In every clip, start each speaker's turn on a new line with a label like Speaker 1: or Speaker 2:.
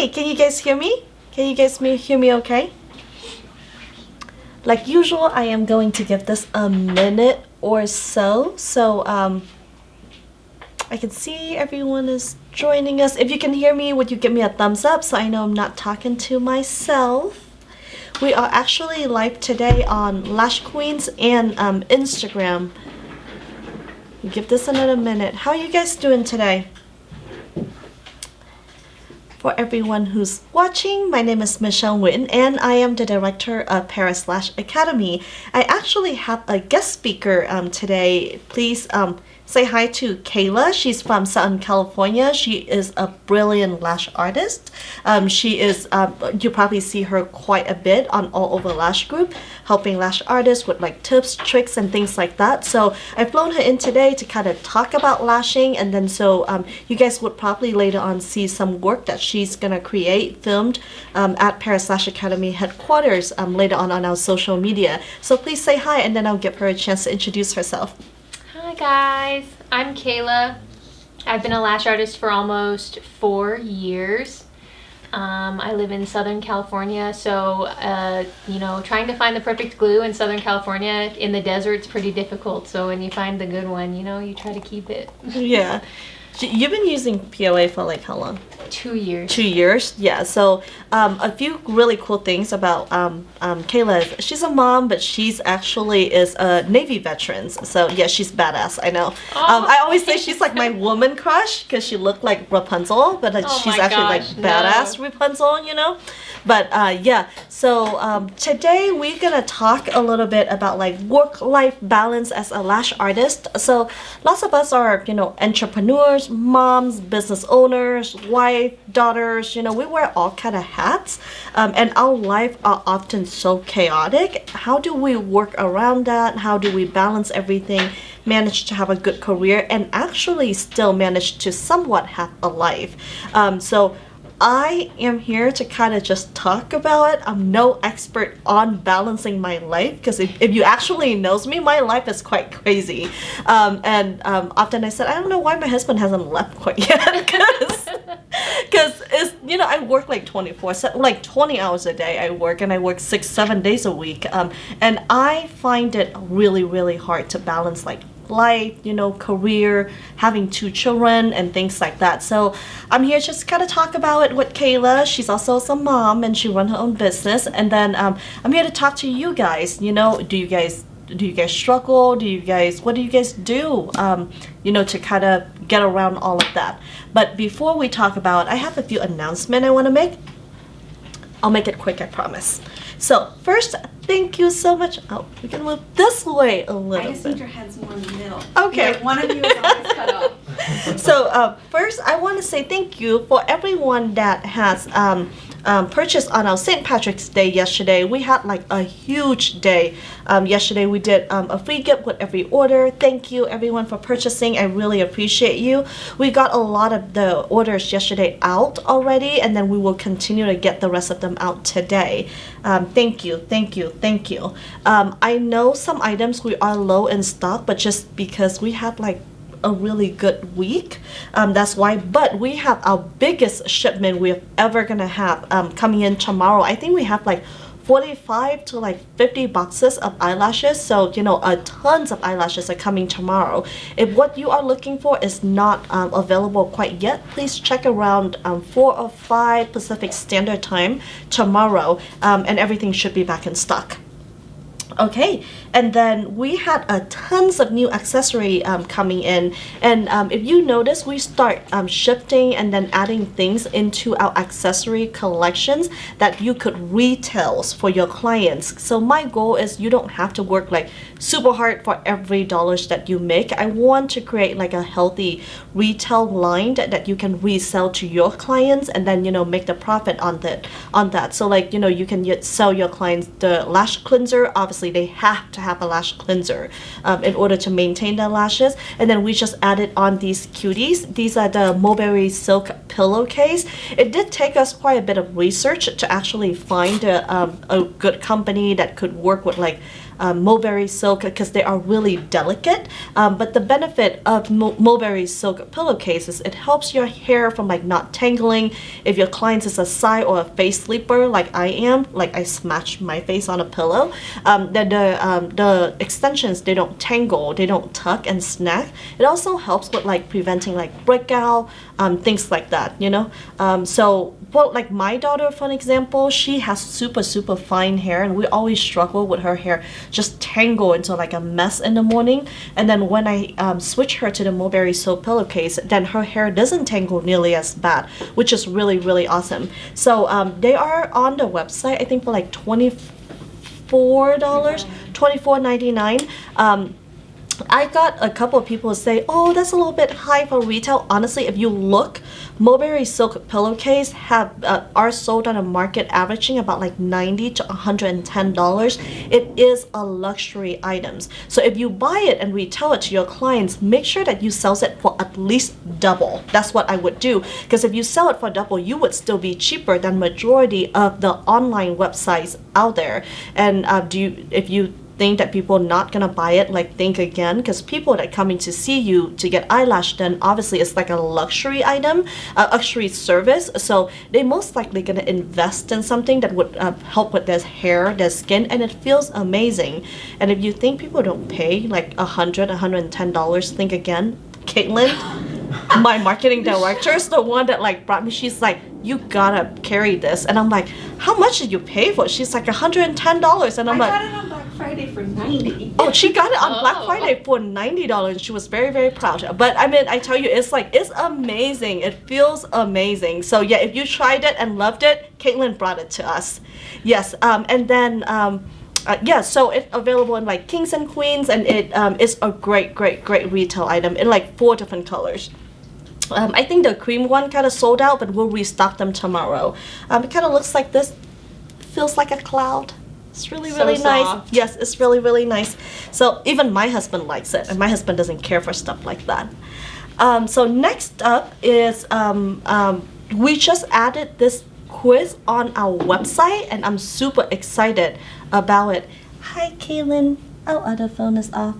Speaker 1: Hi, can you guys hear me? Can you guys hear me okay? Like usual, I am going to give this a minute or so. I can see everyone is joining us. If you can hear me, would you give me a thumbs up so I know I'm not talking to myself? We are actually live today on Lash Queens and Instagram. Give this another minute. How are you guys doing today? For everyone who's watching, my name is Michelle Nguyen and I am the director of Paris Lash Academy. I actually have a guest speaker today. Please say hi to Kayla. She's from Southern California. She is a brilliant lash artist. She is, you probably see her quite a bit on all over Lash Group, helping lash artists with like tips, tricks, and things like that. So I've flown her in today to kind of talk about lashing, and then you guys would probably later on see some work that she's gonna create, filmed at Paris Lash Academy headquarters later on our social media. So please say hi, and then I'll give her a chance to introduce herself.
Speaker 2: Hi guys, I'm Kayla. I've been a lash artist for almost 4 years. I live in Southern California, so you know, trying to find the perfect glue in Southern California in the desert's pretty difficult. So when you find the good one, you know, you try to keep it.
Speaker 1: Yeah. You've been using PLA for like how long?
Speaker 2: 2 years.
Speaker 1: 2 years, yeah. So a few really cool things about Kayla. She's a mom, but she's actually is a Navy veteran. So yeah, she's badass. I know. I always say she's like my woman crush because she looked like Rapunzel, but she's actually like badass Rapunzel, you know. But yeah, so today we're gonna talk a little bit about like work-life balance as a lash artist. So lots of us are, you know, entrepreneurs, moms, business owners, wife, daughters, you know, we wear all kind of hats, and our life are often so chaotic. How do we work around that? How do we balance everything, manage to have a good career, and actually still manage to somewhat have a life? So I am here to kind of just talk about it. I'm no expert on balancing my life because if you actually knows me, my life is quite crazy. Often I said, I don't know why my husband hasn't left quite yet because it's, you know, I work like like 20 hours a day I work, and I work 6-7 days a week. And I find it really, really hard to balance like life, you know, career, having 2 children and things like that. So I'm here just kind of talk about it with Kayla. She's also a mom and she runs her own business. And then I'm here to talk to you guys. You know, do you guys struggle? What do you guys do, you know, to kind of get around all of that? But before we talk about, I have a few announcements I want to make. I'll make it quick, I promise. So first, thank you so much. Oh, we can move this way a little bit.
Speaker 3: I just need your heads more in the middle.
Speaker 1: Okay.
Speaker 3: Yeah, one of you is always cut off.
Speaker 1: So first, I want to say thank you for everyone that has purchased on our St. Patrick's Day yesterday. We had like a huge day. Yesterday we did a free gift with every order. Thank you everyone for purchasing. I really appreciate you. We got a lot of the orders yesterday out already, and then we will continue to get the rest of them out today. Thank you. I know some items we are low in stock, but just because we had like a really good week, that's why. But we have our biggest shipment we're ever gonna have coming in tomorrow. I think we have like 45 to like 50 boxes of eyelashes. So, you know, tons of eyelashes are coming tomorrow. If what you are looking for is not available quite yet, please check around 4 or 5 Pacific Standard Time tomorrow, and everything should be back in stock. Okay, and then we had tons of new accessory coming in, and if you notice, we start shifting and then adding things into our accessory collections that you could retails for your clients. So my goal is you don't have to work like super hard for every dollars that you make. I want to create like a healthy retail line that you can resell to your clients, and then, you know, make the profit on that. So like, you know, you can sell your clients the lash cleanser, obviously obviously they have to have a lash cleanser in order to maintain their lashes. And then we just added on these cuties. These are the mulberry silk pillowcase. It did take us quite a bit of research to actually find a good company that could work with like mulberry silk, because they are really delicate. But the benefit of mulberry silk pillowcases, it helps your hair from like not tangling. If your client is a side or a face sleeper like I am, like I smash my face on a pillow, then the extensions, they don't tangle, they don't tuck and snag. It also helps with like preventing like breakout, things like that, you know. So well, like my daughter, for an example, she has super fine hair, and we always struggle with her hair just tangle into like a mess in the morning. And then when I switch her to the mulberry silk pillowcase, then her hair doesn't tangle nearly as bad, which is really awesome. So they are on the website, I think for like $24.99. I got a couple of people say, oh, that's a little bit high for retail. Honestly, if you look, mulberry silk pillowcase are sold on the market averaging about like $90 to $110. It is a luxury items. So if you buy it and retail it to your clients, make sure that you sell it for at least double. That's what I would do, because if you sell it for double, you would still be cheaper than majority of the online websites out there. And if you think that people not gonna buy it, like think again, because people that coming to see you to get eyelash done, obviously it's like a luxury item, luxury service, so they most likely gonna invest in something that would help with their hair, their skin, and it feels amazing. And if you think people don't pay like $110, think again. Caitlin, my marketing director, is the one that like brought me. She's like, you gotta carry this, and I'm like, how much did you pay for it? She's like $110, and I'm like,
Speaker 3: I got it on Black Friday for $90.
Speaker 1: oh, she got it on Black Friday for $90. She was very proud. But I mean, I tell you, it's amazing. It feels amazing. So yeah, if you tried it and loved it, Caitlin brought it to us. Yes, and then yeah, so it's available in like kings and queens, and it is a great retail item in like 4 different colors. I think the cream one kind of sold out, but we'll restock them tomorrow. It kind of looks like this. Feels like a cloud. It's really nice.
Speaker 2: Soft.
Speaker 1: Yes, it's really nice. So even my husband likes it, and my husband doesn't care for stuff like that. So next up is we just added this quiz on our website, and I'm super excited about it. Hi, Kaylin. Our other phone is off.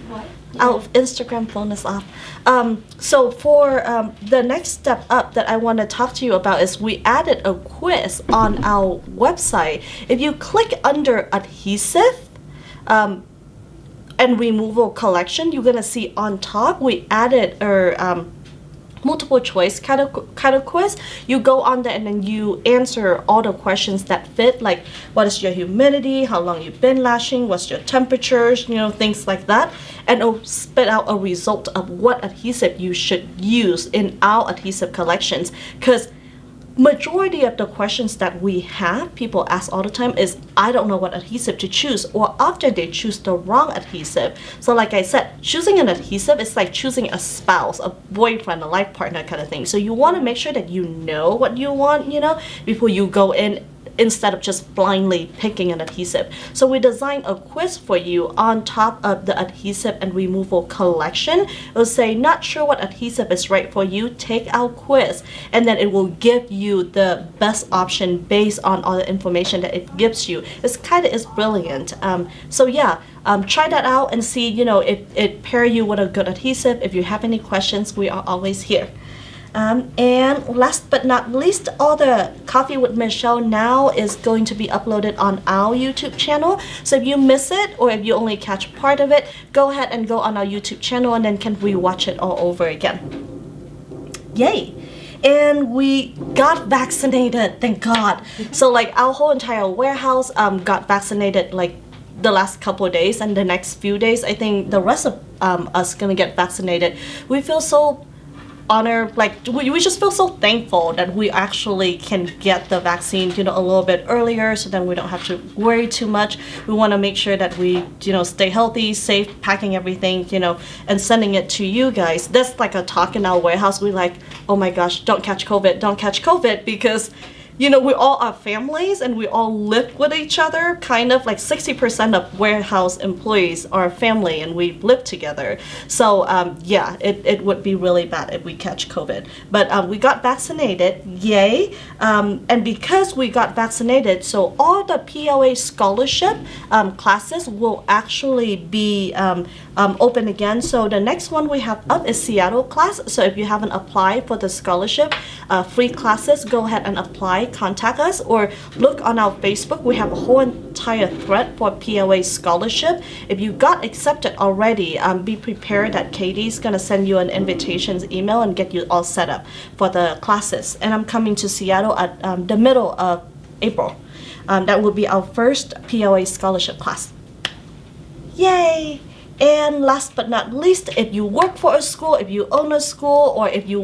Speaker 3: What?
Speaker 1: Our Instagram phone is off. So for the next step up that I want to talk to you about is we added a quiz on our website. If you click under adhesive and removal collection, you're gonna see on top we added a multiple choice kind of quiz. You go on there and then you answer all the questions that fit, like what is your humidity, how long you've been lashing, what's your temperatures, you know, things like that, and it'll spit out a result of what adhesive you should use in our adhesive collections. Because majority of the questions that we have, people ask all the time is, I don't know what adhesive to choose, or often they choose the wrong adhesive. So like I said, choosing an adhesive is like choosing a spouse, a boyfriend, a life partner kind of thing. So you want to make sure that you know what you want, you know, before you go in, instead of just blindly picking an adhesive. So we designed a quiz for you on top of the adhesive and removal collection. It'll say, not sure what adhesive is right for you, take our quiz, and then it will give you the best option based on all the information that it gives you. It's brilliant. So yeah, try that out and see, you know, if it pair you with a good adhesive. If you have any questions, we are always here. And last but not least, all the Coffee with Michelle now is going to be uploaded on our YouTube channel. So if you miss it, or if you only catch part of it, go ahead and go on our YouTube channel and then can rewatch it all over again. Yay! And we got vaccinated, thank God. So like our whole entire warehouse got vaccinated like the last couple of days, and the next few days I think the rest of us gonna get vaccinated. We feel so honored, like we just feel so thankful that we actually can get the vaccine, you know, a little bit earlier, so then we don't have to worry too much. We want to make sure that we, you know, stay healthy, safe, packing everything, you know, and sending it to you guys. That's like a talk in our warehouse. We like, oh my gosh, don't catch COVID, because you know, we all are families and we all live with each other. Kind of like 60% of warehouse employees are family and we live together. So yeah, it would be really bad if we catch COVID. But we got vaccinated, yay. And because we got vaccinated, so all the PLA scholarship classes will actually be open again. So the next one we have up is Seattle class. So if you haven't applied for the scholarship, free classes, go ahead and apply, contact us, or look on our Facebook. We have a whole entire thread for PLA scholarship. If you got accepted already, be prepared that Katie's gonna send you an invitations email and get you all set up for the classes. And I'm coming to Seattle at the middle of April. That will be our first PLA scholarship class. Yay! And last but not least, if you work for a school, if you own a school, or if you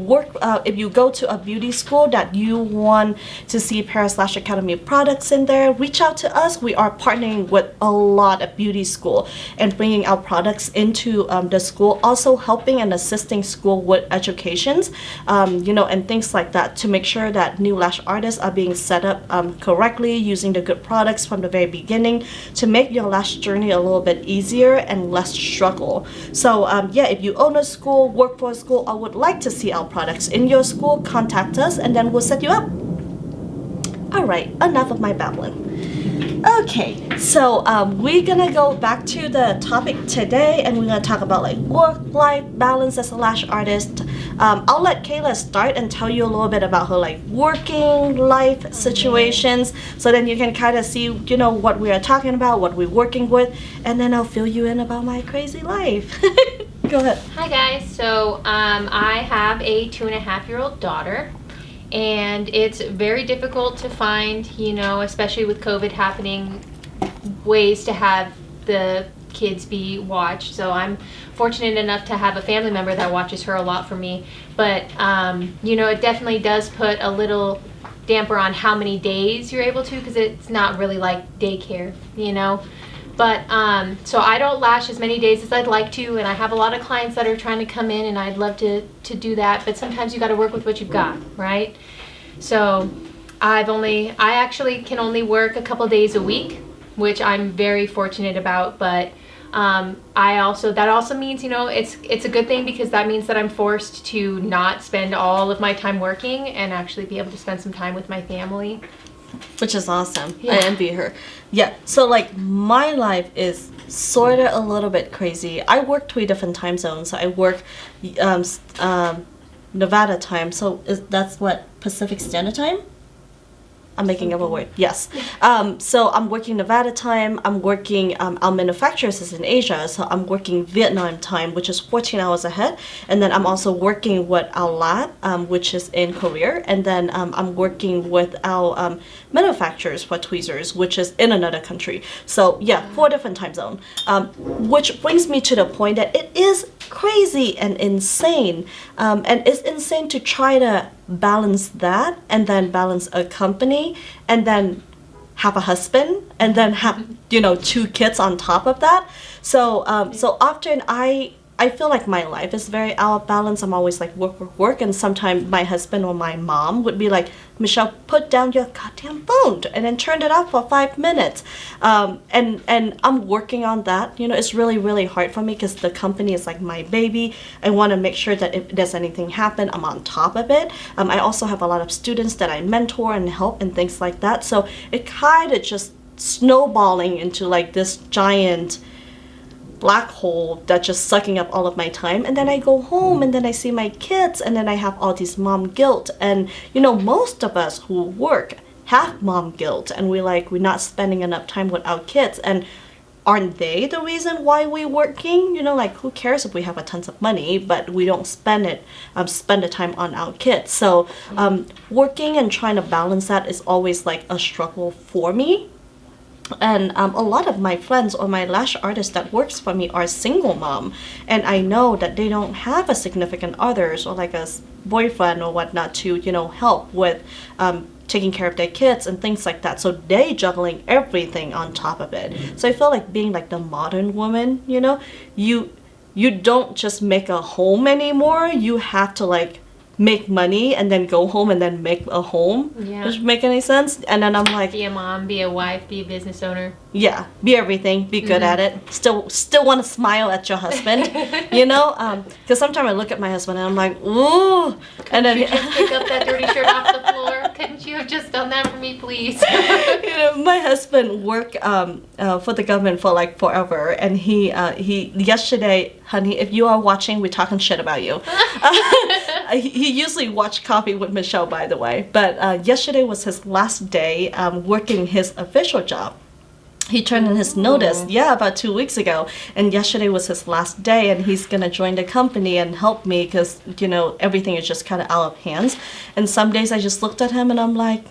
Speaker 1: if you go to a beauty school that you want to see Paris Lash Academy products in there, reach out to us. We are partnering with a lot of beauty school and bringing our products into the school, also helping and assisting school with educations, you know, and things like that to make sure that new lash artists are being set up correctly, using the good products from the very beginning to make your lash journey a little bit easier and less struggle. So yeah, if you own a school, work for a school, or would like to see our products in your school, contact us and then we'll set you up. All right, enough of my babbling. Okay, so we're gonna go back to the topic today and we're gonna talk about like work-life balance as a lash artist. I'll let Kayla start and tell you a little bit about her like working life situations, so then you can kind of see, you know, what we are talking about, what we're working with, and then I'll fill you in about my crazy life. Go ahead.
Speaker 2: Hi guys, so I have a 2.5-year-old daughter. And it's very difficult to find, you know, especially with COVID happening, ways to have the kids be watched. So I'm fortunate enough to have a family member that watches her a lot for me. But, you know, it definitely does put a little damper on how many days you're able to, because it's not really like daycare, you know. But so I don't lash as many days as I'd like to, and I have a lot of clients that are trying to come in and I'd love to do that, but sometimes you got to work with what you've got, right? So I actually can only work a couple days a week, which I'm very fortunate about, but that also means, you know, it's a good thing because that means that I'm forced to not spend all of my time working and actually be able to spend some time with my family.
Speaker 1: Which is awesome.
Speaker 2: Yeah.
Speaker 1: I envy her. Yeah, so like my life is sort of a little bit crazy. I work 3 different time zones. So I work Nevada time. So that's what, Pacific Standard Time? I'm making up a word. Yes. So I'm working Nevada time. I'm working, our manufacturers is in Asia. So I'm working Vietnam time, which is 14 hours ahead. And then I'm also working with our lab, which is in Korea. And then I'm working with our manufacturers for tweezers, which is in another country. So yeah, 4 different time zones. Which brings me to the point that it is crazy and insane. And it's insane to try to balance that and then balance a company and then have a husband and then have, you know, 2 kids on top of that. So so often I feel like my life is very out of balance. I'm always like work, and sometimes my husband or my mom would be like, Michelle, put down your goddamn phone and then turn it off for 5 minutes. And I'm working on that. You know, it's really, really hard for me because the company is like my baby. I want to make sure that if there's anything happen, I'm on top of it. I also have a lot of students that I mentor and help and things like that. So it kind of just snowballing into like this giant black hole that's just sucking up all of my time. And then I go home and then I see my kids and then I have all this mom guilt. And you know, most of us who work have mom guilt and we're not spending enough time with our kids. And aren't they the reason why we're working? You know, like who cares if we have a tons of money but we don't spend the time on our kids. So working and trying to balance that is always like a struggle for me. And a lot of my friends or my lash artists that works for me are single mom, and I know that they don't have a significant others or like a boyfriend or whatnot to, you know, help with taking care of their kids and things like that. So they juggling everything on top of it. So I feel like being like the modern woman, you know, you don't just make a home anymore. You have to like make money and then go home and then make a home.
Speaker 2: Yeah.
Speaker 1: Does it make any sense? And then I'm like,
Speaker 2: Be a mom, be a wife, be a business owner.
Speaker 1: yeah, be everything, be good at it. Still want to smile at your husband, you know? Because sometimes I look at my husband and I'm like, ooh. And then
Speaker 2: You just pick up that dirty shirt off the floor. Couldn't you have just done that for me, please?
Speaker 1: you know, my husband worked for the government for like forever, and he yesterday, honey, if you are watching, we're talking shit about you. He usually watch Coffee with Michelle, by the way, but yesterday was his last day working his official job. He turned in his notice, about 2 weeks ago, and yesterday was his last day, and he's gonna join the company and help me because, you know, everything is just kind of out of hands. And some days I just looked at him and I'm like,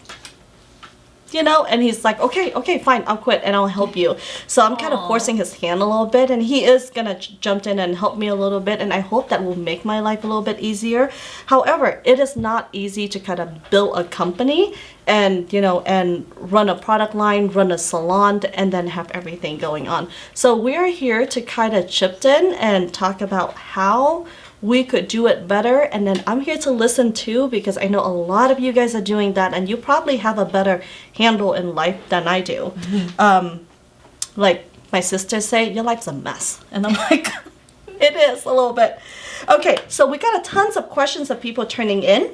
Speaker 1: you know, and he's like, okay, fine, I'll quit and I'll help you. So I'm kind of forcing his hand a little bit, and he is gonna jump in and help me a little bit, and I hope that will make my life a little bit easier. However, it is not easy to kind of build a company and, you know, and run a product line, run a salon, and then have everything going on. So we're here to kind of chip in and talk about how we could do it better, and then I'm here to listen too, because I know a lot of you guys are doing that, and you probably have a better handle in life than I do. Like my sisters say, your life's a mess, and I'm like, it is a little bit. Okay, so we got a tons of questions of people turning in.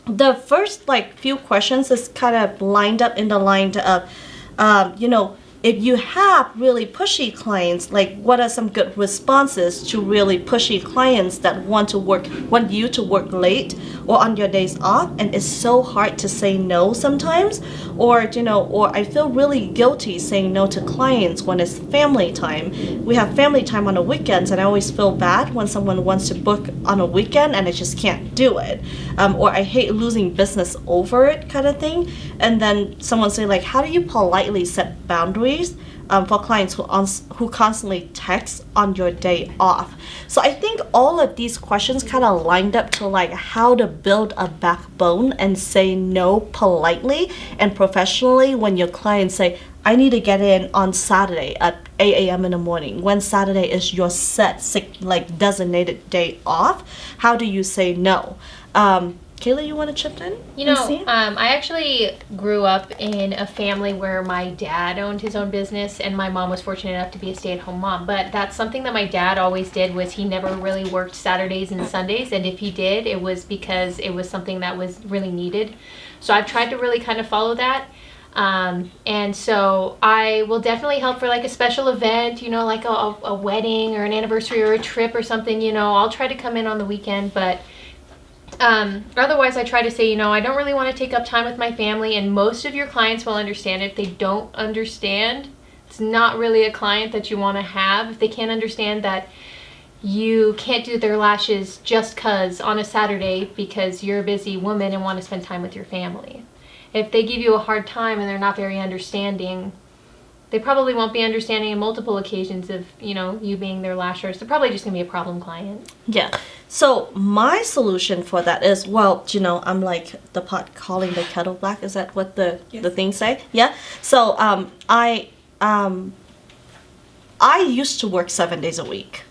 Speaker 1: The first like few questions is kind of lined up in the line of, you know, if you have really pushy clients, like what are some good responses to really pushy clients that want you to work late or on your days off, and it's so hard to say no sometimes, or, you know, or I feel really guilty saying no to clients when it's family time. We have family time on the weekends, and I always feel bad when someone wants to book on a weekend and I just can't do it, or I hate losing business over it kind of thing. And then someone say like, how do you politely set boundaries for clients who constantly text on your day off? So I think all of these questions kind of lined up to like how to build a backbone and say no politely and professionally when your clients say, I need to get in on Saturday at 8 a.m. in the morning, when Saturday is your like designated day off. How do you say no? Kayla, you want to chip in?
Speaker 2: You know, I actually grew up in a family where my dad owned his own business and my mom was fortunate enough to be a stay-at-home mom. But that's something that my dad always did, was he never really worked Saturdays and Sundays. And if he did, it was because it was something that was really needed. So I've tried to really kind of follow that. And so I will definitely help for like a special event, you know, like a wedding or an anniversary or a trip or something, you know, I'll try to come in on the weekend, but otherwise I try to say, you know, I don't really want to take up time with my family, and most of your clients will understand it. If they don't understand, it's not really a client that you want to have. If they can't understand that you can't do their lashes just cause on a Saturday because you're a busy woman and want to spend time with your family. If they give you a hard time and they're not very understanding, they probably won't be understanding in multiple occasions of, you know, you being their lash artist. They're probably just going to be a problem client. Yeah.
Speaker 1: So my solution for that is, well, you know, I'm like the pot calling the kettle black. Is that what the things say? Yeah. So I used to work 7 days a week.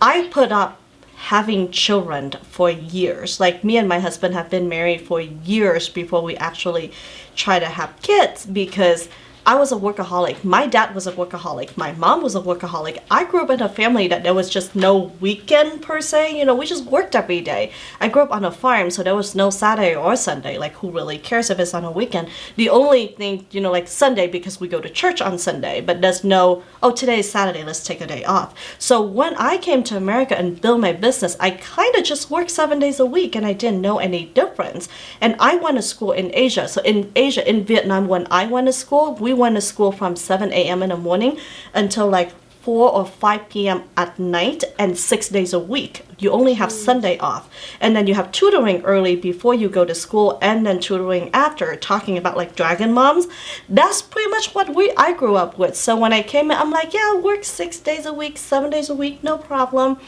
Speaker 1: I put up having children for years. Like me and my husband have been married for years before we actually try to have kids, because I was a workaholic. My dad was a workaholic. My mom was a workaholic. I grew up in a family that there was just no weekend per se. You know, we just worked every day. I grew up on a farm, so there was no Saturday or Sunday. Like, who really cares if it's on a weekend? The only thing, you know, like Sunday, because we go to church on Sunday, but there's no, oh, today is Saturday, let's take a day off. So when I came to America and built my business, I kind of just worked 7 days a week, and I didn't know any difference. And I went to school in Asia. So in Asia, in Vietnam, when I went to school, we went to school from 7 a.m. in the morning until like 4 or 5 p.m. at night, and 6 days a week. You only have Sunday off. And then you have tutoring early before you go to school, and then tutoring after, talking about like dragon moms. That's pretty much what I grew up with. So when I came in, I'm like, yeah, I'll work 6 days a week, 7 days a week, no problem.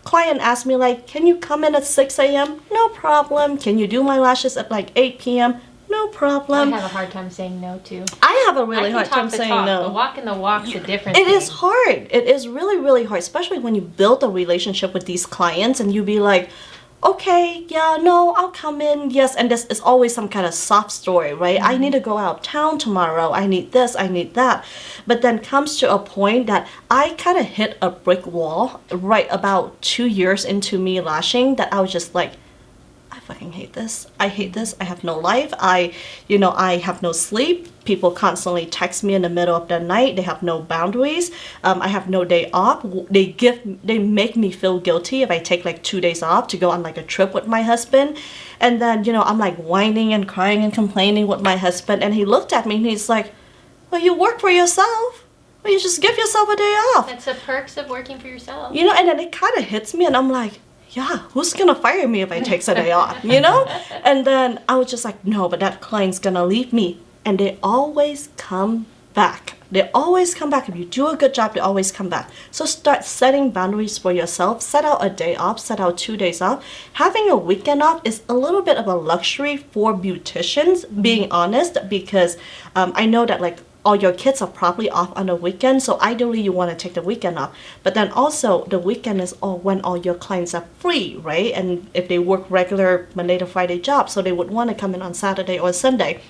Speaker 1: Client asked me like, can you come in at 6 a.m.? No problem. Can you do my lashes at like 8 p.m.? No problem.
Speaker 2: I have a hard time saying no too.
Speaker 1: I have a really hard time saying no.
Speaker 2: The walk and the walk's a different
Speaker 1: thing.
Speaker 2: It
Speaker 1: is hard. It is really, really hard, especially when you build a relationship with these clients and you be like, okay, yeah, no, I'll come in, yes, and this is always some kind of soft story, right? I need to go out of town tomorrow, I need this, I need that. But then comes to a point that I kind of hit a brick wall right about 2 years into me lashing, that I was just like, I fucking hate this. I hate this. I have no life. I have no sleep. People constantly text me in the middle of the night. They have no boundaries. I have no day off. They make me feel guilty if I take like 2 days off to go on like a trip with my husband. And then, I'm like whining and crying and complaining with my husband. And he looked at me and he's like, well, you work for yourself. Well, you just give yourself a day off.
Speaker 2: That's the perks of working for yourself.
Speaker 1: And then it kind of hits me and I'm like, yeah, who's gonna fire me if I take a day off, And then I was just like, no, but that client's gonna leave me. And they always come back. They always come back. If you do a good job, they always come back. So start setting boundaries for yourself. Set out a day off, set out 2 days off. Having a weekend off is a little bit of a luxury for beauticians, being honest, because I know that like all your kids are probably off on the weekend, so ideally you want to take the weekend off. But then also the weekend is when all your clients are free, right? And if they work regular Monday to Friday jobs, so they would want to come in on Saturday or Sunday.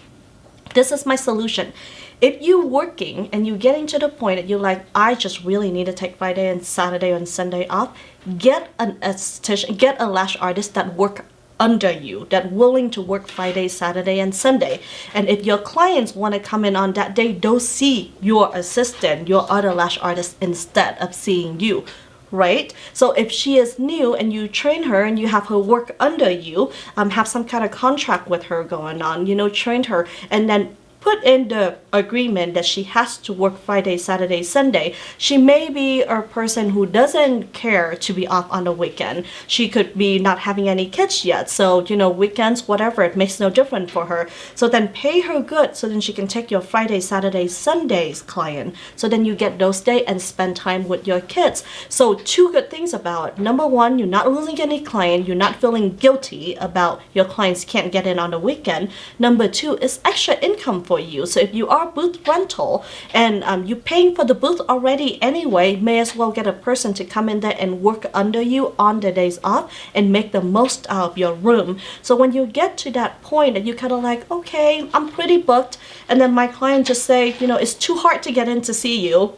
Speaker 1: This is my solution. If you're working and you're getting to the point that you're like, I just really need to take Friday and Saturday and Sunday off, get an esthetician, get a lash artist that work under you, that willing to work Friday, Saturday, and Sunday. And if your clients want to come in on that day, they'll see your assistant, your other lash artist, instead of seeing you, right? So if she is new and you train her and you have her work under you, have some kind of contract with her going on, train her, and then put in the agreement that she has to work Friday, Saturday, Sunday. She may be a person who doesn't care to be off on the weekend. She could be not having any kids yet. So, weekends, whatever, it makes no difference for her. So then pay her good so then she can take your Friday, Saturday, Sundays client. So then you get those days and spend time with your kids. So 2 good things about it. Number 1, you're not losing any client. You're not feeling guilty about your clients can't get in on the weekend. Number 2, it's extra income for you. So if you are booth rental and you're paying for the booth already anyway, may as well get a person to come in there and work under you on the days off and make the most out of your room. So when you get to that point that you kind of like, okay, I'm pretty booked, and then my client just say, it's too hard to get in to see you.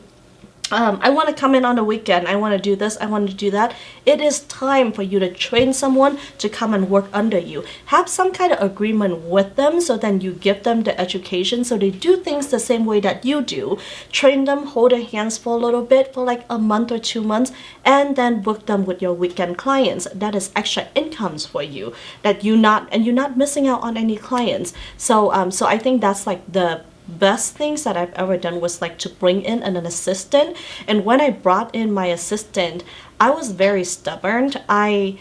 Speaker 1: I want to come in on the weekend. I want to do this. I want to do that. It is time for you to train someone to come and work under you. Have some kind of agreement with them so then you give them the education so they do things the same way that you do. Train them, hold their hands for a little bit for like a month or 2 months, and then book them with your weekend clients. That is extra incomes for you that you're not missing out on any clients. So I think that's like the best things that I've ever done was like to bring in an assistant. And when I brought in my assistant, I was very stubborn. I'm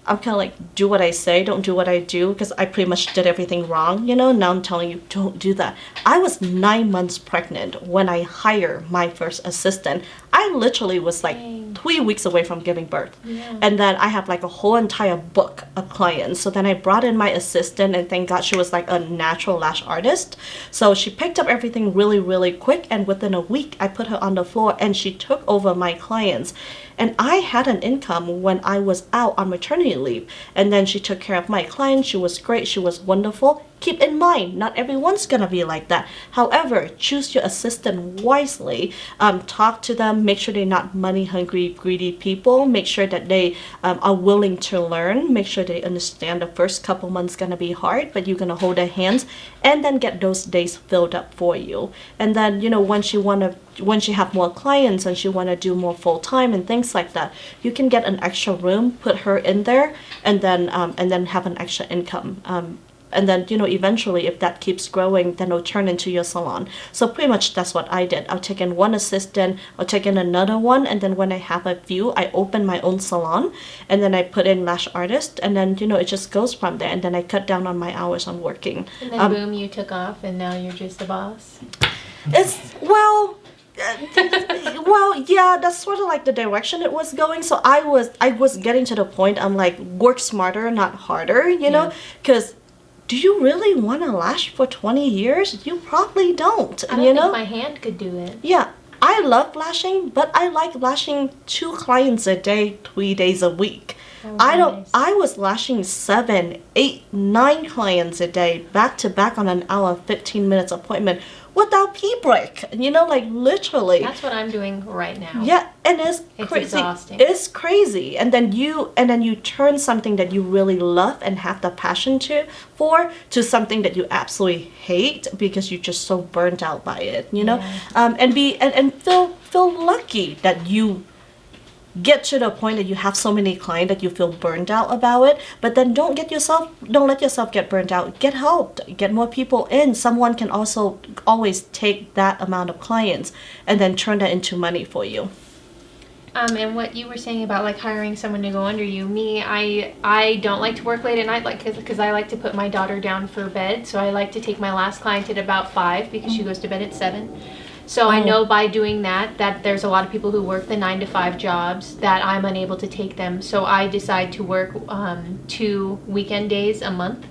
Speaker 1: kind of like, do what I say, don't do what I do, because I pretty much did everything wrong, Now I'm telling you, don't do that. I was 9 months pregnant when I hired my first assistant. I literally was like 3 weeks away from giving birth. Yeah. And then I have like a whole entire book of clients. So then I brought in my assistant, and thank God she was like a natural lash artist. So she picked up everything really, really quick. And within a week, I put her on the floor and she took over my clients. And I had an income when I was out on maternity leave. And then she took care of my clients. She was great. She was wonderful. Keep in mind, not everyone's gonna be like that. However, choose your assistant wisely. Talk to them. Make sure they're not money-hungry, greedy people. Make sure that they are willing to learn. Make sure they understand the first couple months gonna be hard, but you're gonna hold their hands and then get those days filled up for you. And then, once you have more clients and she wanna do more full-time and things like that, you can get an extra room, put her in there, and then have an extra income. And then, eventually, if that keeps growing, then it'll turn into your salon. So pretty much that's what I did. I'll take in one assistant, I'll take in another one, and then when I have a few, I open my own salon, and then I put in Lash Artist, and then, it just goes from there, and then I cut down on my hours on working.
Speaker 2: And then boom, you took off, and now you're just the boss?
Speaker 1: Well, yeah, that's sort of like the direction it was going. So I was getting to the point, I'm like, work smarter, not harder, because do you really want to lash for 20 years? You probably don't.
Speaker 2: I don't think my hand could do it.
Speaker 1: Yeah, I love lashing, but I like lashing 2 clients a day, 3 days a week. I was lashing 7, 8, 9 clients a day back to back on an hour 15 minutes appointment without pee break, like literally.
Speaker 2: That's what I'm doing right now.
Speaker 1: Yeah, and it's crazy.
Speaker 2: Exhausting.
Speaker 1: It's crazy. And then you turn something that you really love and have the passion to something that you absolutely hate because you're just so burnt out by it, and feel lucky that you get to the point that you have so many clients that you feel burned out about it, but then don't let yourself get burned out. Get help, get more people in. Someone can also always take that amount of clients and then turn that into money for you.
Speaker 2: And what you were saying about like hiring someone to go under you, I don't like to work late at night, like because I like to put my daughter down for bed, so I like to take my last client at about 5 because she goes to bed at 7. So I know by doing that there's a lot of people who work the 9 to 5 jobs that I'm unable to take them. So I decide to work 2 weekend days a month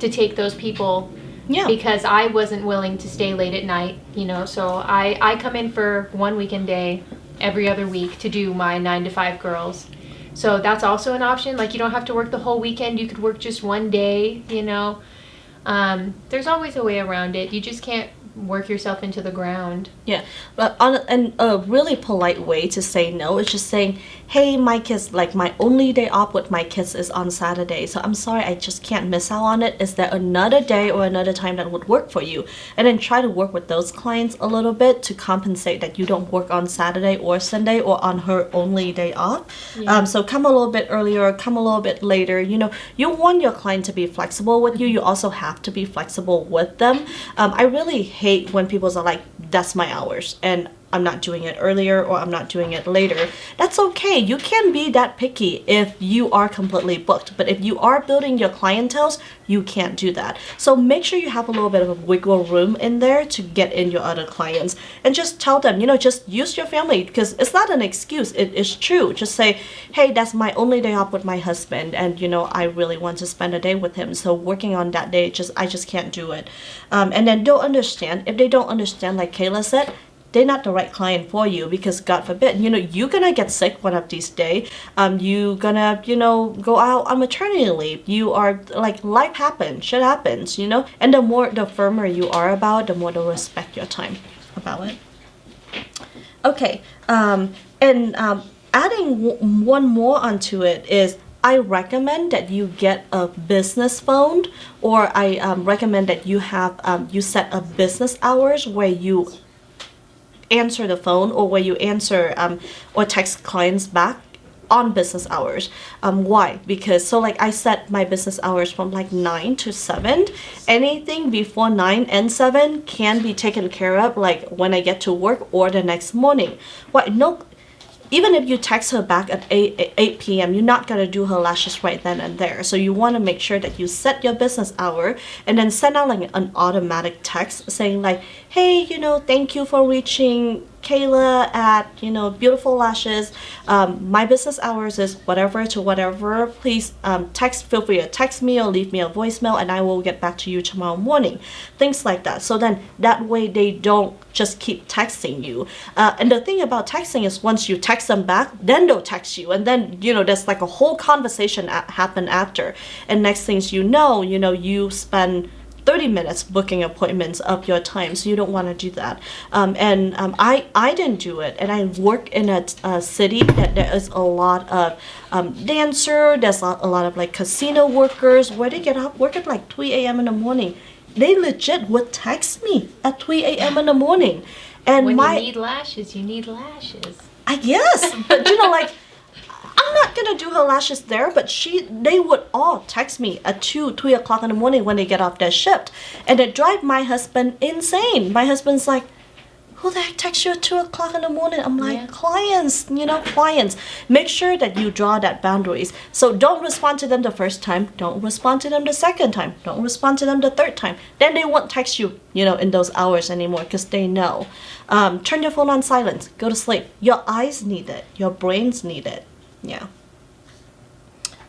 Speaker 2: to take those people. Yeah. Because I wasn't willing to stay late at night, So I come in for 1 weekend day every other week to do my 9 to 5 girls. So that's also an option. Like you don't have to work the whole weekend. You could work just one day, There's always a way around it. You just can't work yourself into the ground.
Speaker 1: Yeah, but a really polite way to say no is just saying, hey, my kids, like my only day off with my kids is on Saturday, so I'm sorry, I just can't miss out on it. Is there another day or another time that would work for you? And then try to work with those clients a little bit to compensate that you don't work on Saturday or Sunday or on her only day off. Yeah. So come a little bit earlier, come a little bit later. You want your client to be flexible with you. You also have to be flexible with them. I really hate when people are like, that's my hours and I'm not doing it earlier or I'm not doing it later. That's okay. You can be that picky if you are completely booked. But if you are building your clientele, you can't do that. So make sure you have a little bit of a wiggle room in there to get in your other clients. And just tell them, just use your family because it's not an excuse. It is true. Just say, hey, that's my only day off with my husband. And, I really want to spend a day with him. So working on that day, I just can't do it. And then don't understand. If they don't understand, like Kayla said, they're not the right client for you because God forbid, you're gonna get sick one of these days. You gonna, go out on maternity leave. You are like, life happens, shit happens, and the firmer you are about, the more they'll respect your time about it. Okay, adding one more onto it is, I recommend that you get a business phone, or I recommend that you have you set up business hours where you answer the phone or where you answer or text clients back on business hours. Why? Because I set my business hours from like 9 to 7. Anything before 9 and 7 can be taken care of like when I get to work or the next morning. Why? No. Even if you text her back at 8 p.m., you're not going to do her lashes right then and there. So you want to make sure that you set your business hour and then send out like an automatic text saying like, hey, thank you for reaching Kayla at, Beautiful Lashes. My business hours is whatever to whatever. Please feel free to text me or leave me a voicemail and I will get back to you tomorrow morning. Things like that. So then that way they don't just keep texting you. And the thing about texting is once you text them back, then they'll text you. And then, there's like a whole conversation happen after. And next things you spend 30 minutes booking appointments of your time, so you don't want to do that. I didn't do it, and I work in a city that there is a lot of dancer, there's a lot of like casino workers where they get up work at like 3 a.m. in the morning. They legit would text me at 3 a.m. in the morning. And
Speaker 2: when you need lashes, you need lashes.
Speaker 1: I guess, but I'm not gonna do her lashes there, but they would all text me at 2-3 o'clock in the morning when they get off their shift, and it drive my husband insane. My husband's like, who the heck texts you at 2 o'clock in the morning? I'm like, yeah. Clients, clients. Make sure that you draw that boundaries. So don't respond to them the first time. Don't respond to them the second time. Don't respond to them the third time. Then they won't text you, in those hours anymore because they know. Turn your phone on silent. Go to sleep. Your eyes need it. Your brains need it. Yeah.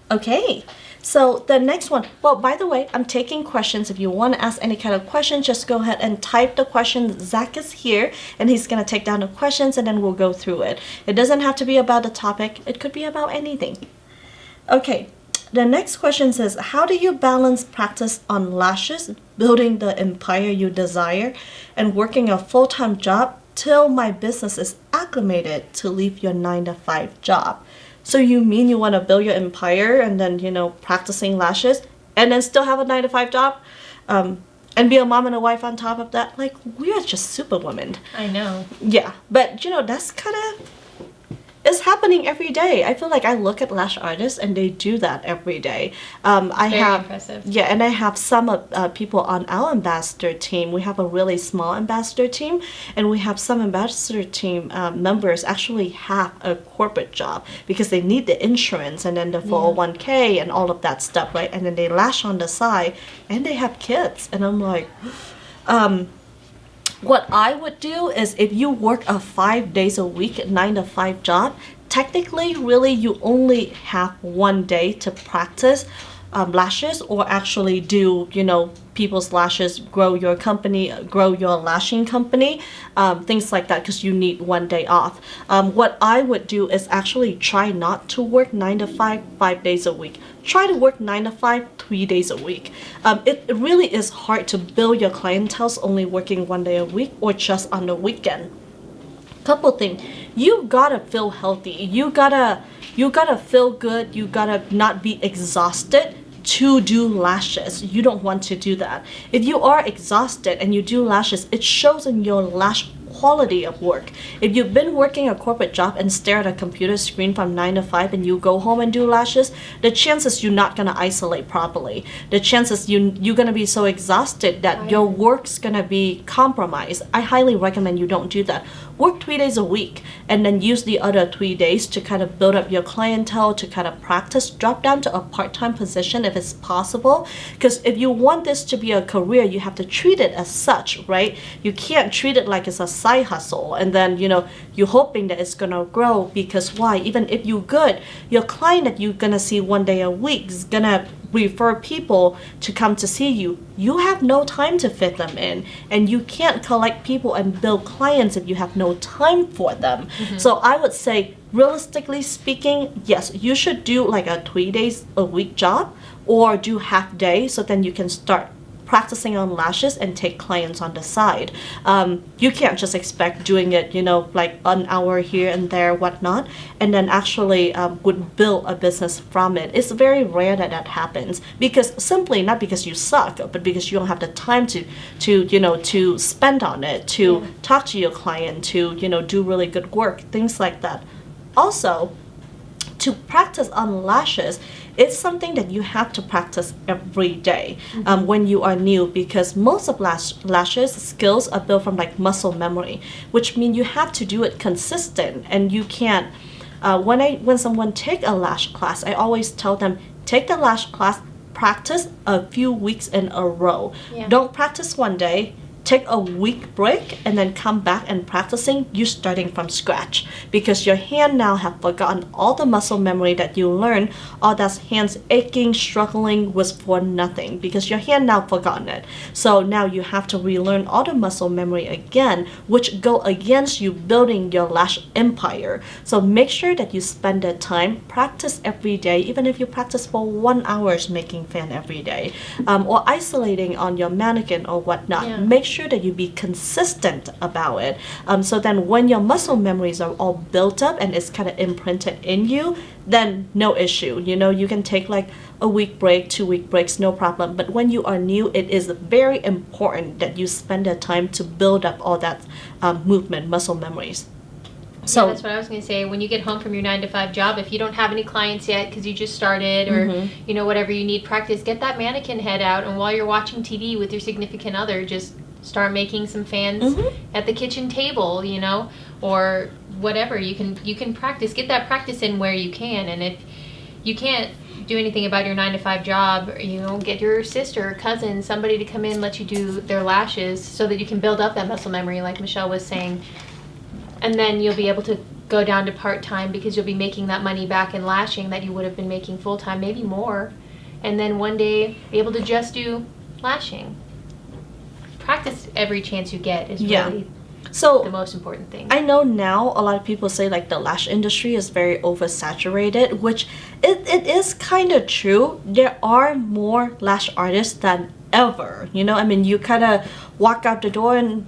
Speaker 1: Okay. So the next one, well, by the way, I'm taking questions. If you want to ask any kind of question, just go ahead and type the question. Zach is here and he's going to take down the questions and then we'll go through it. It doesn't have to be about the topic. It could be about anything. Okay, the next question says, how do you balance practice on lashes, building the empire you desire, and working a full-time job till my business is acclimated to leave your 9 to 5 job? So you mean you want to build your empire and then, practicing lashes and then still have a 9 to 5 job? And be a mom and a wife on top of that? Like, we are just superwomen.
Speaker 2: I know.
Speaker 1: Yeah, but that's kind of, it's happening every day. I feel like I look at lash artists and they do that every day.
Speaker 2: Very impressive.
Speaker 1: Yeah, and I have some people on our ambassador team. We have a really small ambassador team, and we have some ambassador team members actually have a corporate job because they need the insurance and then the 401k and all of that stuff, right? And then they lash on the side, and they have kids, and I'm like, what I would do is if you work a 5 days a week, 9 to 5 job, technically, really, you only have 1 day to practice lashes or actually do, people's lashes, grow your company, grow your lashing company, things like that, because you need 1 day off. What I would do is actually try not to work 9 to 5, 5 days a week. Try to work 9 to 5, 3 days a week. It really is hard to build your clientele only working 1 day a week or just on the weekend. Couple things, you gotta feel healthy. You gotta feel good. You gotta not be exhausted to do lashes. You don't want to do that. If you are exhausted and you do lashes, it shows in your lash quality of work. If you've been working a corporate job and stare at a computer screen from 9 to 5 and you go home and do lashes, the chances you're not gonna isolate properly. The chances you're gonna be so exhausted that your work's gonna be compromised. I highly recommend you don't do that. Work 3 days a week and then use the other 3 days to kind of build up your clientele, to kind of practice. Drop down to a part-time position if it's possible, because if you want this to be a career, you have to treat it as such, right? You can't treat it like it's a side hustle and then you're hoping that it's gonna grow, because why? Even if you're good, your client that you're gonna see 1 day a week is gonna refer people to come to see you. You have no time to fit them in, and you can't collect people and build clients if you have no time for them. So I would say, realistically speaking, yes, you should do like a 3 days a week job or do half day, so then you can start practicing on lashes and take clients on the side. You can't just expect doing it, like an hour here and there, whatnot, and then actually would build a business from it. It's very rare that that happens, because simply not because you suck, but because you don't have the time to spend on it, to talk to your client, to do really good work, things like that. Also, to practice on lashes, it's something that you have to practice every day when you are new, because most of lashes skills are built from like muscle memory, which means you have to do it consistent, and you can't. When someone take a lash class, I always tell them, take the lash class, practice a few weeks in a row. Don't practice 1 day. Take a week break and then come back and practicing, you starting from scratch, because your hand now have forgotten all the muscle memory that you learned. All that hands aching, struggling was for nothing, because your hand now forgotten it. So now you have to relearn all the muscle memory again, which go against you building your lash empire. So make sure that you spend that time, practice every day, even if you practice for 1 hour making fan every day, or isolating on your mannequin or whatnot. Make sure that you be consistent about it, so then when your muscle memories are all built up and it's kind of imprinted in you, then no issue. You can take like a week break, 2 week breaks, no problem. But when you are new, it is very important that you spend the time to build up all that movement, muscle memories. So
Speaker 2: that's what I was going to say. When you get home from your 9 to 5 job, if you don't have any clients yet because you just started, or whatever you need practice, get that mannequin head out, and while you're watching TV with your significant other, just start making some fans at the kitchen table, or whatever. You can practice, get that practice in where you can. And if you can't do anything about your 9 to 5 job, get your sister or cousin, somebody to come in, let you do their lashes, so that you can build up that muscle memory, like Michelle was saying. And then you'll be able to go down to part-time, because you'll be making that money back in lashing that you would have been making full-time, maybe more. And then one day be able to just do lashing. Practice every chance you get is really
Speaker 1: So
Speaker 2: the most important thing.
Speaker 1: I know now a lot of people say like the lash industry is very oversaturated, which it is kind of true. There are more lash artists than ever. You know, I mean, you kind of walk out the door and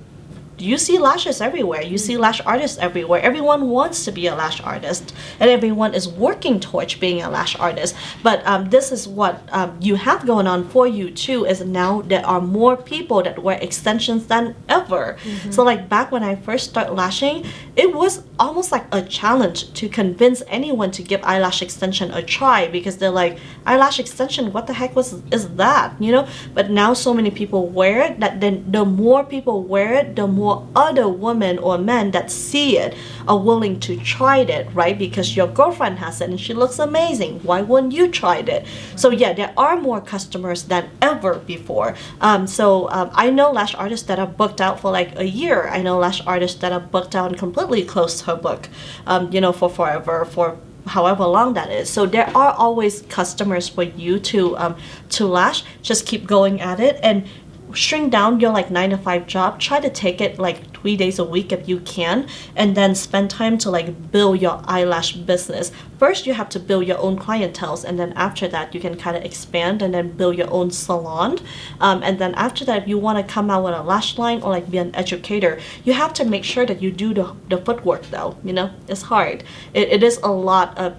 Speaker 1: you see lashes everywhere. You see lash artists everywhere. Everyone wants to be a lash artist, and everyone is working towards being a lash artist. But this is what you have going on for you too. Is now there are more people that wear extensions than ever. So like back when I first started lashing, it was almost like a challenge to convince anyone to give eyelash extension a try, because they're like, eyelash extension, what the heck is that? You know. But now so many people wear it that then the more people wear it, the more other women or men that see it are willing to try it, right? Because your girlfriend has it and she looks amazing. Why wouldn't you try it? So yeah, there are more customers than ever before. I know lash artists that are booked out for like a year. I know lash artists that are booked out and completely closed her book, for forever, for however long that is. So there are always customers for you to lash. Just keep going at it and shrink down your like 9 to 5 job. Try to take it like 3 days a week if you can, and then spend time to like build your eyelash business. First you have to build your own clientele, and then after that you can kind of expand and then build your own salon, and then after that if you want to come out with a lash line or like be an educator, you have to make sure that you do the footwork though. You know, it's hard. It is a lot of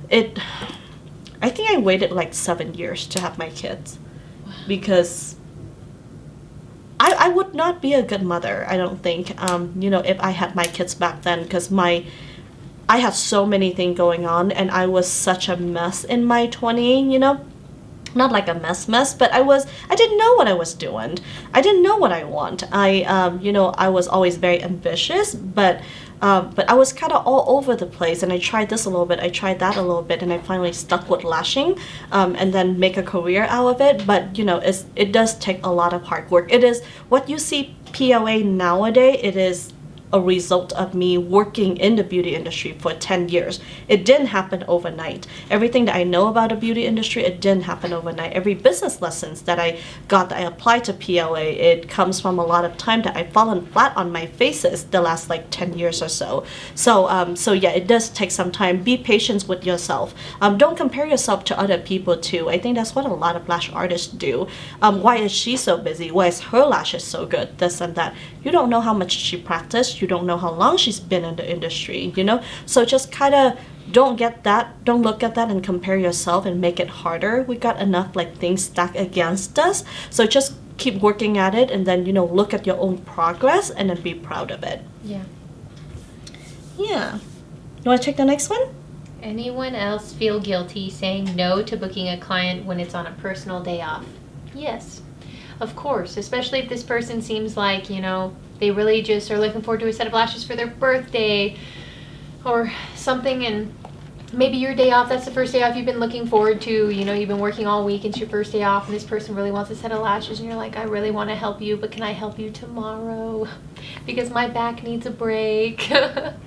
Speaker 1: it. I think I waited like 7 years to have my kids because I would not be a good mother, I don't think, if I had my kids back then, because I had so many things going on, and I was such a mess in my 20s, not like a mess, but I didn't know what I was doing. I didn't know what I want. I was always very ambitious, but I was kind of all over the place, and I tried this a little bit, I tried that a little bit, and I finally stuck with lashing, and then make a career out of it. But it does take a lot of hard work. It is what you see POA nowadays. It is a result of me working in the beauty industry for 10 years. It didn't happen overnight. Everything that I know about the beauty industry, it didn't happen overnight. Every business lessons that I got that I applied to PLA, it comes from a lot of time that I've fallen flat on my faces the last like 10 years or so. So yeah, it does take some time. Be patient with yourself. Don't compare yourself to other people too. I think that's what a lot of lash artists do. Why is she so busy? Why is her lashes so good? This and that. You don't know how much she practiced. You don't know how long she's been in the industry, So just kind of don't look at that and compare yourself and make it harder. We got enough like things stacked against us. So just keep working at it, and then, look at your own progress and then be proud of it.
Speaker 2: Yeah.
Speaker 1: Yeah. You want to take the next one?
Speaker 2: Anyone else feel guilty saying no to booking a client when it's on a personal day off? Yes. Of course, especially if this person seems like, they really just are looking forward to a set of lashes for their birthday or something, and maybe your day off, that's the first day off you've been looking forward to, you've been working all week, it's your first day off, and this person really wants a set of lashes, and you're like, I really want to help you, but can I help you tomorrow? Because my back needs a break.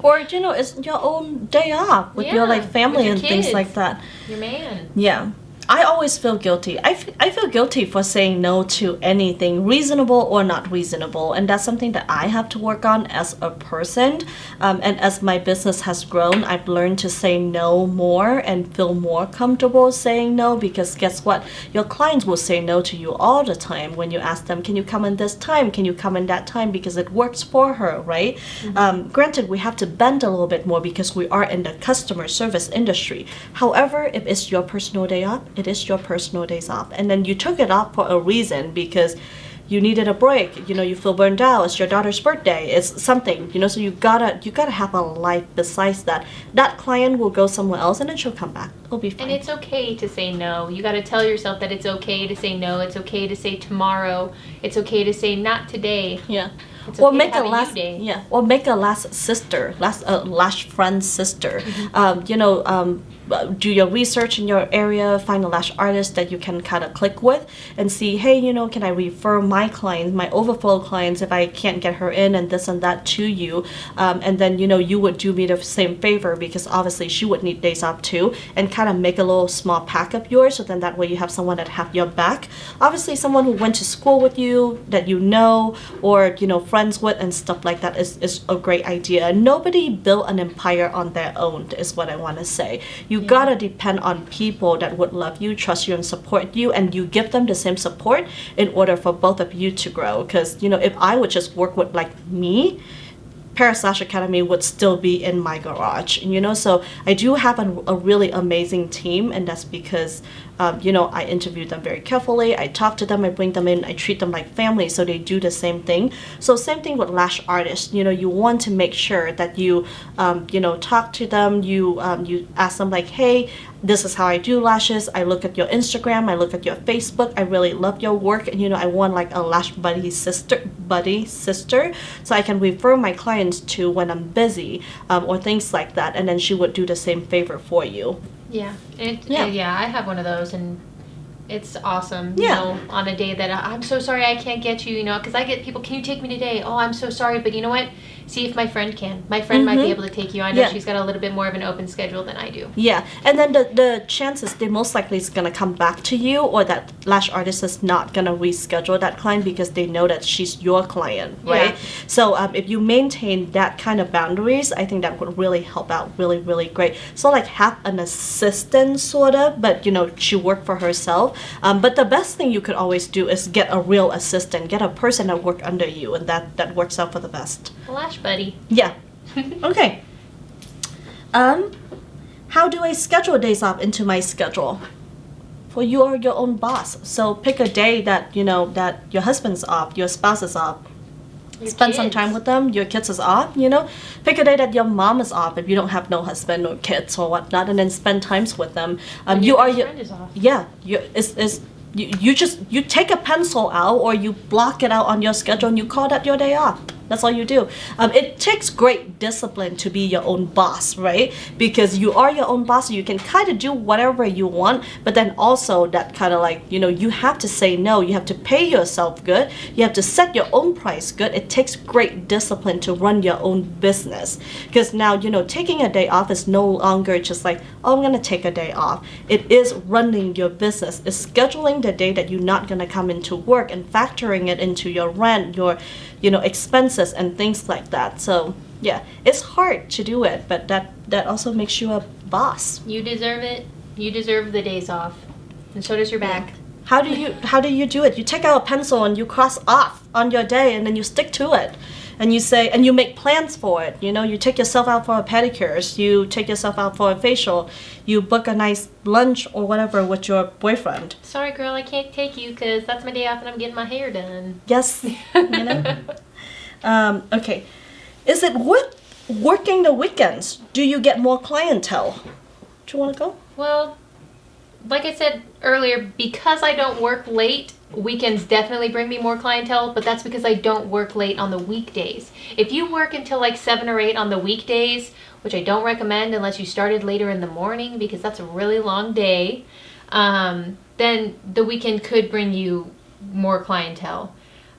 Speaker 1: Or, it's your own day off with your like family
Speaker 2: your
Speaker 1: and
Speaker 2: kids,
Speaker 1: things like that.
Speaker 2: your man.
Speaker 1: Yeah. I always feel guilty. I feel guilty for saying no to anything, reasonable or not reasonable. And that's something that I have to work on as a person. And as my business has grown, I've learned to say no more and feel more comfortable saying no, because guess what? Your clients will say no to you all the time when you ask them, can you come in this time? Can you come in that time? Because it works for her, right? Mm-hmm. Granted, we have to bend a little bit more because we are in the customer service industry. However, if it's your personal day off, it is your personal days off, and then you took it off for a reason, because you needed a break, you feel burned out, it's your daughter's birthday, it's something, so you gotta have a life besides that. That client will go somewhere else and then she'll come back. It'll be fine.
Speaker 2: And it's okay to say no. You gotta tell yourself that it's okay to say no. It's okay to say tomorrow. It's okay to say not today.
Speaker 1: Yeah.
Speaker 2: It's
Speaker 1: Or
Speaker 2: okay
Speaker 1: make
Speaker 2: to
Speaker 1: a
Speaker 2: have a
Speaker 1: last
Speaker 2: you day.
Speaker 1: yeah, or make a last sister, lash friend sister. Do your research in your area, find a lash artist that you can kind of click with and see, hey, can I refer my clients, my overflow clients, if I can't get her in and this and that to you, and then you would do me the same favor, because obviously she would need days off too, and kind of make a little small pack of yours, so then that way you have someone that have your back. Obviously someone who went to school with you that or friends friends with and stuff like that is a great idea. Nobody built an empire on their own is what I want to say. You gotta depend on people that would love you, trust you, and support you, and you give them the same support in order for both of you to grow. Because, you know, if I would just work with like me, Paris Lash Academy would still be in my garage, you know. So I do have a really amazing team, and that's because you know, I interview them very carefully, I talk to them, I bring them in, I treat them like family, so they do the same thing. So same thing with Lash Artists, you know, you want to make sure that you you know, talk to them, you ask them like, hey, this is how I do lashes, I look at your Instagram, I look at your Facebook, I really love your work, and you know, I want like a lash buddy sister, so I can refer my clients to when I'm busy, or things like that, and then she would do the same favor for you.
Speaker 2: Yeah, I have one of those, and it's awesome. You know, on a day that I'm so sorry I can't get you, you know, because I get people, can you take me today? Oh, I'm so sorry, but you know what? See if my friend can. My friend might be able to take you. I know she's got a little bit more of an open schedule than I do. Yeah,
Speaker 1: and then the chances they most likely is gonna come back to you, or that lash artist is not gonna reschedule that client because they know that she's your client, right? So if you maintain that kind of boundaries, I think that would really help out really great. So like have an assistant sort of, but you know, she work for herself. But the best thing you could always do is get a real assistant, get a person that work under you, and that works out for the best.
Speaker 2: A lash buddy.
Speaker 1: Yeah. Okay. How do I schedule days off into my schedule? Well, you are your own boss. So pick a day that, you know, that your husband's off, your spouse is off. Spend some time with them, your kids is off, you know. Pick a day that your mom is off if you don't have no husband or kids or whatnot, and then spend times with them.
Speaker 2: You are your friend is off.
Speaker 1: Yeah, you take a pencil out or you block it out on your schedule and you call that your day off. That's all you do. It takes great discipline to be your own boss, right? Because you are your own boss, so you can kind of do whatever you want, but then also that kind of like, you know, you have to say no, you have to pay yourself good, you have to set your own price good. It takes great discipline to run your own business. Because now, you know, taking a day off is no longer just like, oh, I'm gonna take a day off. It is running your business. It's scheduling the day that you're not gonna come into work and factoring it into your rent, your, you know, expenses and things like that. So yeah, it's hard to do it, but that also makes you a boss.
Speaker 2: You deserve it. You deserve the days off, and so does your back.
Speaker 1: How do you do it? You take out a pencil and you cross off on your day, and then you stick to it, and you say, and you make plans for it. You know, you take yourself out for a pedicure, you take yourself out for a facial, you book a nice lunch or whatever with your boyfriend.
Speaker 2: Sorry, girl, I can't take you because that's my day off and I'm getting my hair done.
Speaker 1: Yes, you know. Okay, is it worth working the weekends? Do you get more clientele? Do you want to go?
Speaker 2: Well, like I said earlier, because I don't work late, weekends definitely bring me more clientele, but that's because I don't work late on the weekdays. If you work until like 7 or 8 on the weekdays, which I don't recommend unless you started later in the morning because that's a really long day, then the weekend could bring you more clientele.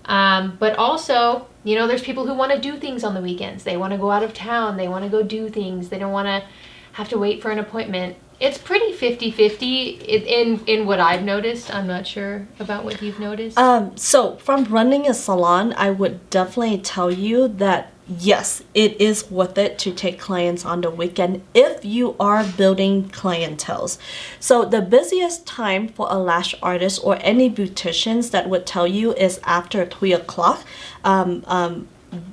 Speaker 2: But also, you know, there's people who want to do things on the weekends. They want to go out of town. They want to go do things. They don't want to have to wait for an appointment. It's pretty 50-50 in what I've noticed. I'm not sure about what you've noticed.
Speaker 1: So from running a salon, I would definitely tell you that yes, it is worth it to take clients on the weekend if you are building clienteles. So the busiest time for a lash artist or any beauticians that would tell you is after 3 o'clock.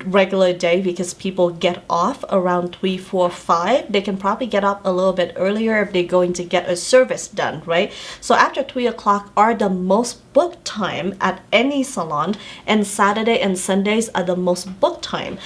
Speaker 1: Regular day, because people get off around 3, 4, 5. They can probably get up a little bit earlier if they're going to get a service done, right? So after 3 o'clock are the most booked time at any salon, and Saturday and Sundays are the most booked time,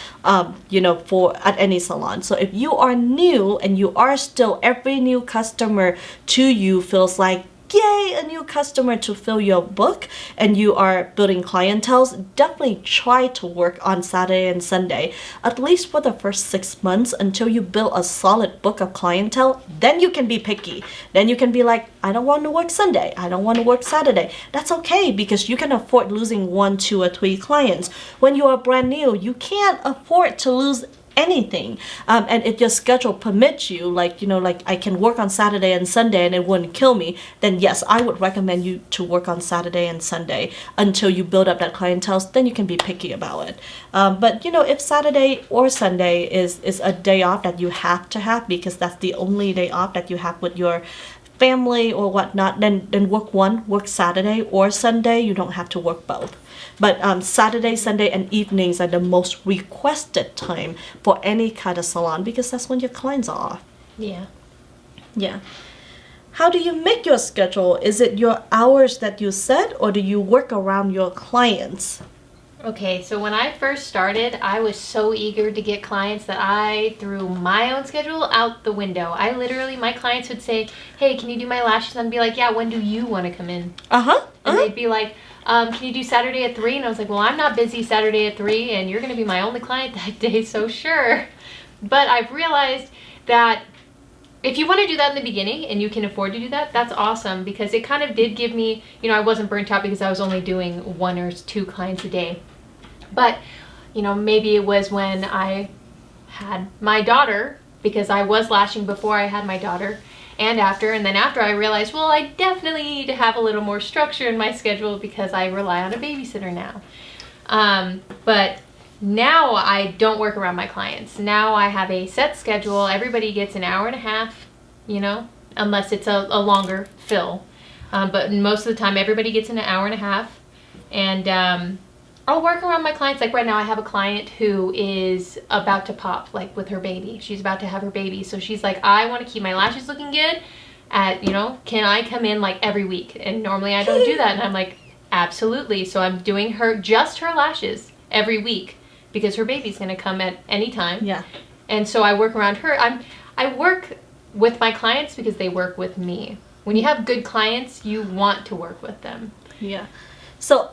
Speaker 1: you know, for at any salon. So if you are new and you are still, every new customer to you feels like, yay, a new customer to fill your book, and you are building clienteles, definitely try to work on Saturday and Sunday, at least for the first 6 months until you build a solid book of clientele. Then you can be picky. Then you can be like, I don't want to work Sunday. I don't want to work Saturday. That's okay, because you can afford losing 1, 2, or 3 clients. When you are brand new, you can't afford to lose anything, and if your schedule permits you, like, like I can work on Saturday and Sunday and it wouldn't kill me, then yes, I would recommend you to work on Saturday and Sunday until you build up that clientele. Then you can be picky about it. But if Saturday or Sunday is a day off that you have to have because that's the only day off that you have with your family or whatnot, then work Saturday or Sunday. You don't have to work both. But Saturday, Sunday, and evenings are the most requested time for any kind of salon because that's when your clients are off.
Speaker 2: Yeah.
Speaker 1: Yeah. How do you make your schedule? Is it your hours that you set, or do you work around your clients?
Speaker 2: Okay, so when I first started, I was so eager to get clients that I threw my own schedule out the window. My clients would say, hey, can you do my lashes? And I'd be like, yeah, when do you want to come in? And they'd be like, can you do Saturday at 3? And I was like, well, I'm not busy Saturday at 3, and you're going to be my only client that day, so sure. But I've realized that if you want to do that in the beginning and you can afford to do that, that's awesome, because it kind of did give me, I wasn't burnt out because I was only doing 1 or 2 clients a day. But, maybe it was when I had my daughter, because I was lashing before I had my daughter and after. And then after I realized, well, I definitely need to have a little more structure in my schedule because I rely on a babysitter now. But now I don't work around my clients. Now I have a set schedule. Everybody gets an hour and a half, unless it's a longer fill. But most of the time, everybody gets an hour and a half. And I'll work around my clients. Like right now, I have a client who is about to pop, like with her baby. She's about to have her baby. So she's like, I want to keep my lashes looking good. Can I come in like every week? And normally I don't do that. And I'm like, absolutely. So I'm doing just her lashes every week because her baby's going to come at any time.
Speaker 1: Yeah.
Speaker 2: And so I work around her. I work with my clients because they work with me. When you have good clients, you want to work with them.
Speaker 1: Yeah. So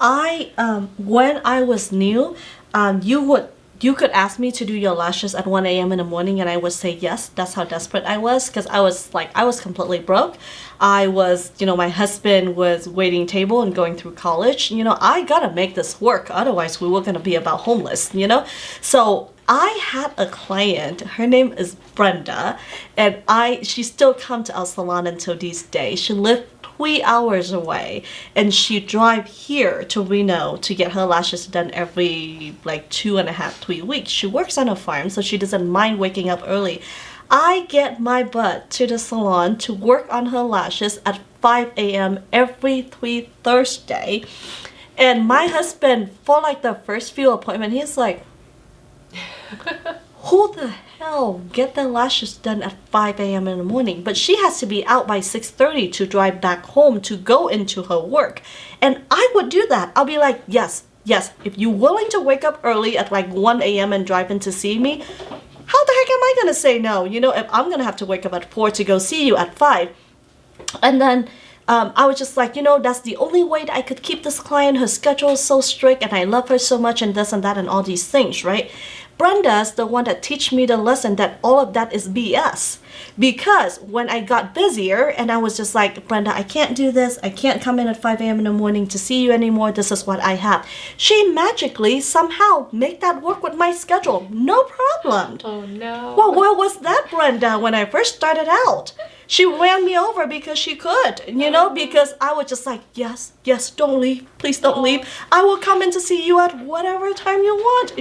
Speaker 1: when I was new, you could ask me to do your lashes at 1 a.m. in the morning, and I would say yes. That's how desperate I was, because I was completely broke. I was, my husband was waiting table and going through college. I gotta make this work, otherwise we were gonna be about homeless. So I had a client, her name is Brenda, and she still come to our salon until these days. She lived 3 hours away, and she drive here to Reno to get her lashes done every 2.5, 3 weeks. She works on a farm, so she doesn't mind waking up early. I get my butt to the salon to work on her lashes at 5 a.m. every 3 Thursday. And my husband, for the first few appointments, he's like, who the hell get their lashes done at 5 a.m. in the morning? But she has to be out by 6:30 to drive back home to go into her work. And I would do that. I'll be like, yes, if you're willing to wake up early at 1 a.m. and drive in to see me, how the heck am I going to say no? If I'm going to have to wake up at 4 to go see you at 5. And then I was just like, that's the only way that I could keep this client. Her schedule is so strict, and I love her so much, and this and that and all these things, right? Brenda's the one that teach me the lesson that all of that is BS. Because when I got busier and I was just like, Brenda, I can't do this. I can't come in at 5 a.m. in the morning to see you anymore. This is what I have. She magically somehow make that work with my schedule. No problem.
Speaker 2: Oh, no.
Speaker 1: Well, where was that, Brenda, when I first started out? She ran me over because she could, because I was just like, yes, don't leave. Please don't leave. I will come in to see you at whatever time you want,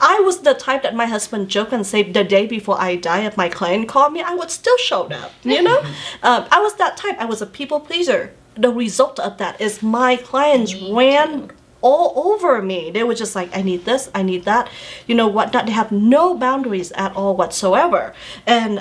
Speaker 1: I was the type that my husband joked and said the day before I die, if my client called me, I would still show up, I was that type. I was a people pleaser. The result of that is my clients ran all over me. They were just like, I need this, I need that, whatnot. They have no boundaries at all whatsoever, and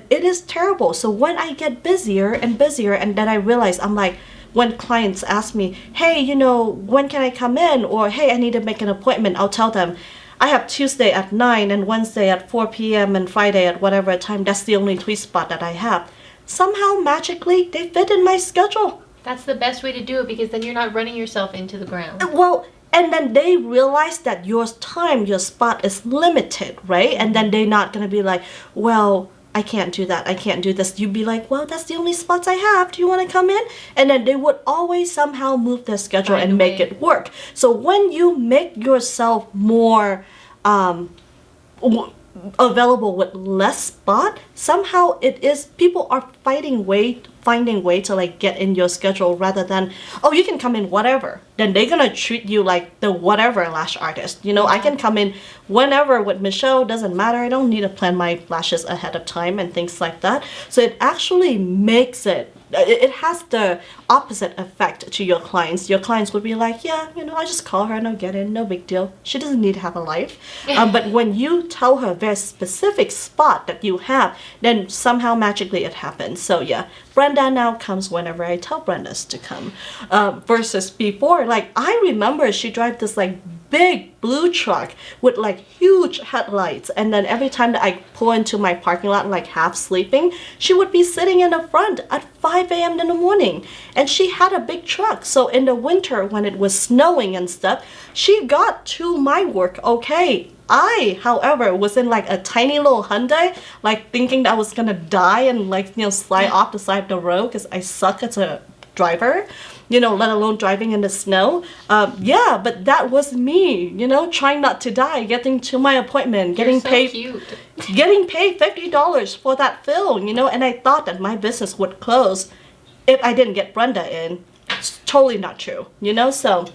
Speaker 1: it is terrible. So when I get busier and busier, and then I realize, I'm like, when clients ask me, hey, when can I come in, or hey, I need to make an appointment, I'll tell them I have Tuesday at 9 and Wednesday at 4 p.m. and Friday at whatever time. That's the only 3 spot that I have. Somehow magically they fit in my schedule.
Speaker 2: That's the best way to do it, because then you're not running yourself into the ground.
Speaker 1: Well, and then they realize that your spot is limited, right? And then they're not going to be like, well, I can't do that, I can't do this. You'd be like, well, that's the only spots I have. Do you want to come in? And then they would always somehow move their schedule and make it work. So when you make yourself more available with less spot, somehow it is people are finding way to like get in your schedule rather than, oh, you can come in whatever, then they're gonna treat you like the whatever lash artist. You know, I can come in whenever with Michelle, doesn't matter, I don't need to plan my lashes ahead of time and things like that. So it actually makes it has the opposite effect to your clients. Your clients would be like, yeah, you know, I just call her and I'll get in, no big deal. She doesn't need to have a life. But when you tell her a very specific spot that you have, then somehow magically it happens. So yeah, Brenda now comes whenever I tell Brenda's to come. Versus before, like I remember she drive this like big blue truck with like huge headlights, and then every time that I pull into my parking lot like half sleeping, she would be sitting in the front at 5 a.m. in the morning, and she had a big truck. So in the winter when it was snowing and stuff, she got to my work okay. I, however, was in like a tiny little Hyundai, like thinking that I was gonna die and like, you know, slide off the side of the road because I suck as a driver, you know, let alone driving in the snow. Yeah, but that was me, you know, trying not to die, getting to my appointment, getting paid $50 for that film, you know, and I thought that my business would close if I didn't get Brenda in. It's totally not true, you know, so.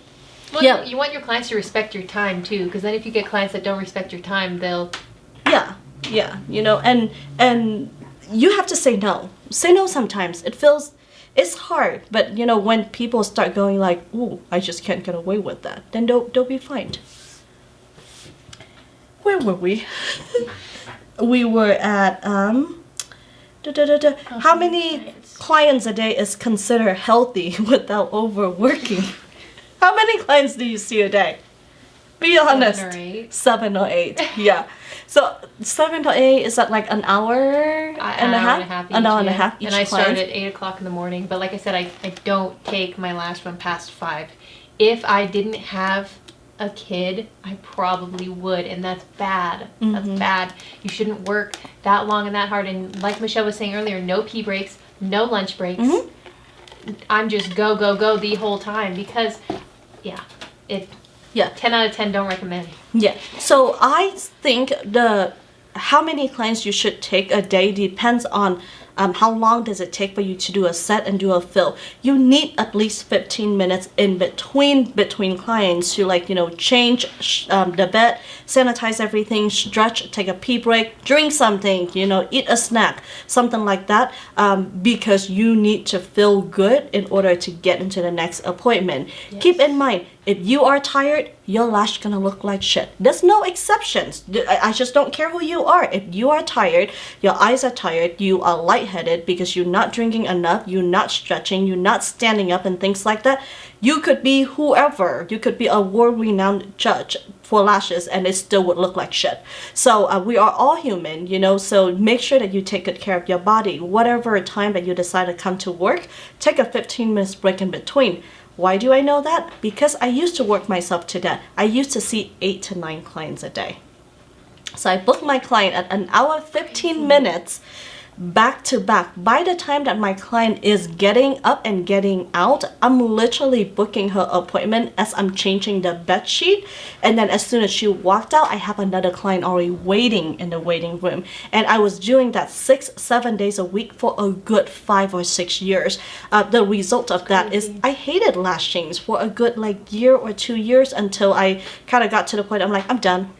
Speaker 2: Well,
Speaker 1: yeah.
Speaker 2: You want your clients to respect your time too, because then if you get clients that don't respect your time, they'll.
Speaker 1: Yeah, you know, and you have to say no. Say no sometimes. It's hard, but you know, when people start going like, "Ooh, I just can't get away with that," then they'll be fined. Where were we? We were at how many clients a day is considered healthy without overworking? How many clients do you see a day? Be honest.
Speaker 2: 7 or 8.
Speaker 1: 7 or 8. Yeah. So 7 to 8, is that like an hour and a half? An hour and a half each
Speaker 2: And I
Speaker 1: client?
Speaker 2: start at 8 o'clock in the morning. But like I said, I don't take my last one past 5. If I didn't have a kid, I probably would, and that's bad. That's bad. You shouldn't work that long and that hard. And like Michelle was saying earlier, no pee breaks, no lunch breaks. I'm just go the whole time because, yeah, 10 out of 10 don't recommend.
Speaker 1: Yeah. So I think how many clients you should take a day depends on how long does it take for you to do a set and do a fill. You need at least 15 minutes in between clients to, like, you know, change the bed, sanitize everything, stretch, take a pee break, drink something, you know, eat a snack, something like that, because you need to feel good in order to get into the next appointment. Yes. Keep in mind, if you are tired, your lash gonna look like shit. There's no exceptions. I just don't care who you are. If you are tired, your eyes are tired, you are lightheaded because you're not drinking enough, you're not stretching, you're not standing up and things like that, you could be whoever. You could be a world-renowned judge for lashes and it still would look like shit. So we are all human, you know, so make sure that you take good care of your body. Whatever time that you decide to come to work, take a 15 minutes break in between. Why do I know that? Because I used to work myself to death. I used to see 8 to 9 clients a day. So I booked my client at an hour 15 minutes back to back. By the time that my client is getting up and getting out, I'm literally booking her appointment as I'm changing the bed sheet, and then as soon as she walked out, I have another client already waiting in the waiting room. And I was doing that 6-7 days a week for a good 5 or 6 years. The result of that is I hated lashings for a good like year or 2 years until I kind of got to the point I'm like, I'm done.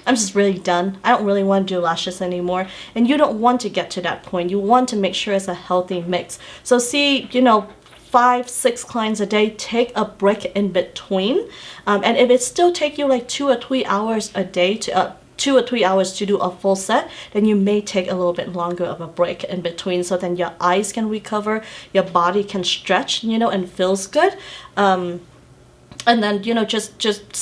Speaker 1: I'm just really done. I don't really want to do lashes anymore. And you don't want to get to that point. You want to make sure it's a healthy mix. So see, you know, 5-6 clients a day, take a break in between. And if it still take you like 2 or 3 hours a day to 2 or 3 hours to do a full set, then you may take a little bit longer of a break in between, so then your eyes can recover, your body can stretch, you know, and feels good. And then, you know, just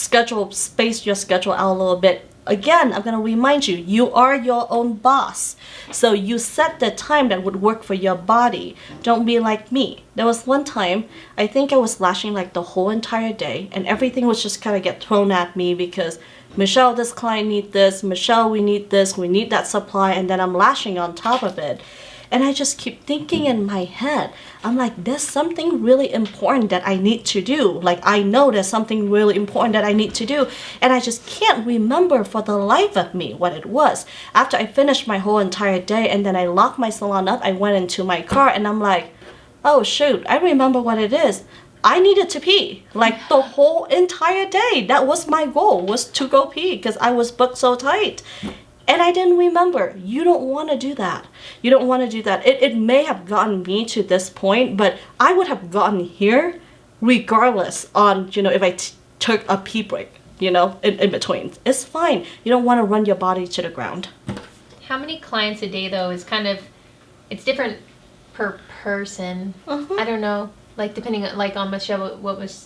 Speaker 1: space your schedule out a little bit. Again, I'm going to remind you, you are your own boss. So you set the time that would work for your body. Don't be like me. There was one time, I think I was lashing like the whole entire day, and everything was just kind of get thrown at me because, Michelle, this client needs this. Michelle, we need this. We need that supply. And then I'm lashing on top of it. And I just keep thinking in my head, I'm like, there's something really important that I need to do. Like, I know there's something really important that I need to do. And I just can't remember for the life of me what it was. After I finished my whole entire day and then I locked my salon up, I went into my car and I'm like, oh shoot, I remember what it is. I needed to pee like the whole entire day. That was my goal, was to go pee because I was booked so tight. And I didn't remember. You don't want to do that. You don't want to do that. It may have gotten me to this point, but I would have gotten here regardless on, if I took a pee break, in between. It's fine. You don't want to run your body to the ground.
Speaker 2: How many clients a day, though, is kind of, it's different per person. I don't know. Like, depending on, like, on Michelle,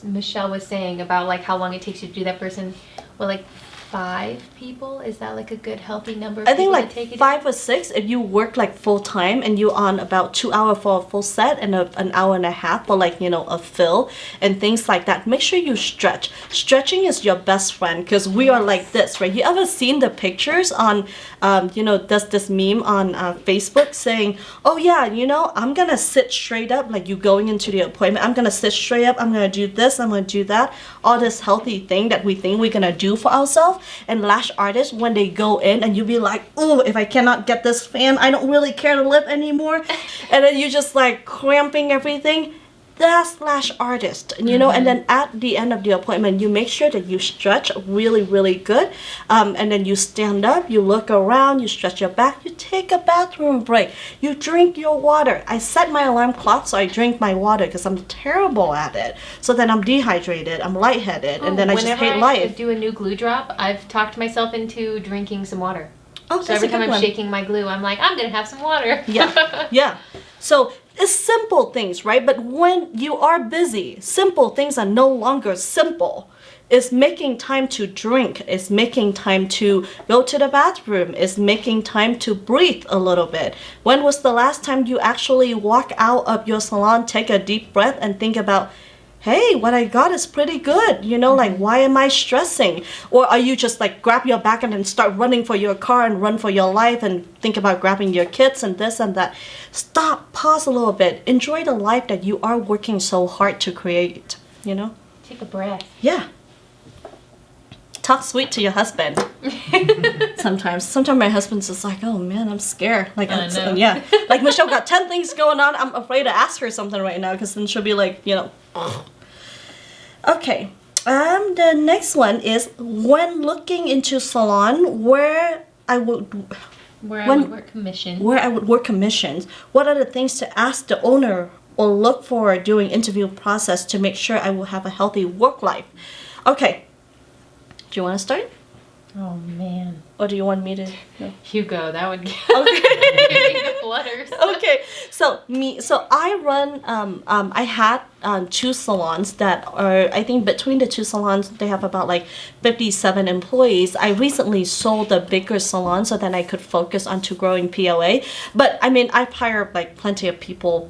Speaker 2: Michelle was saying about, like, how long it takes you to do that person. Well, like, 5 people, is that like a good healthy number of
Speaker 1: I think
Speaker 2: people
Speaker 1: like
Speaker 2: to take it
Speaker 1: 5 or 6 if you work like full time and you're on about 2 hours for a full set and an hour and a half for like a fill and things like that. Make sure you stretch. Stretching is your best friend because we are like this, right? You ever seen the pictures on there's this meme on Facebook saying, oh yeah, I'm gonna sit straight up, like you going into the appointment, I'm gonna sit straight up, I'm gonna do this, I'm gonna do that, all this healthy thing that we think we're gonna do for ourselves. And lash artists, when they go in and you be like, oh, if I cannot get this fan, I don't really care to live anymore. And then you just like cramping everything. That's lash artist, and then at the end of the appointment, you make sure that you stretch really, really good. And then you stand up, you look around, you stretch your back, you take a bathroom break, you drink your water. I set my alarm clock so I drink my water because I'm terrible at it. So then I'm dehydrated, I'm lightheaded, and then I just hate life.
Speaker 2: Whenever I do a new glue drop, I've talked myself into drinking some water.
Speaker 1: Oh,
Speaker 2: so every time I'm shaking my glue, I'm like, I'm going to have some water.
Speaker 1: Yeah. So it's simple things, right? But when you are busy, simple things are no longer simple. It's making time to drink. It's making time to go to the bathroom. It's making time to breathe a little bit. When was the last time you actually walk out of your salon, take a deep breath and think about, hey, what I got is pretty good, like, why am I stressing? Or are you just like grab your bag and then start running for your car and run for your life and think about grabbing your kids and this and that? Stop, pause a little bit, enjoy the life that you are working so hard to create,
Speaker 2: Take a breath.
Speaker 1: Yeah. Talk sweet to your husband. Sometimes my husband's just like, oh man, I'm scared. Like, yeah. Like Michelle got 10 things going on. I'm afraid to ask her something right now because then she'll be like, Okay. The next one is when looking into salon where I would work commissions. What are the things to ask the owner or look for during interview process to make sure I will have a healthy work life? Okay. Do you want to start?
Speaker 2: Oh man.
Speaker 1: Or do you want me to? No.
Speaker 2: Hugo, that would give
Speaker 1: Okay.
Speaker 2: the flutters.
Speaker 1: Okay. So I run. I had 2 salons that are. I think between the 2 salons, they have about like 57 employees. I recently sold a bigger salon so that I could focus on to growing POA. But I mean, I've hired like plenty of people,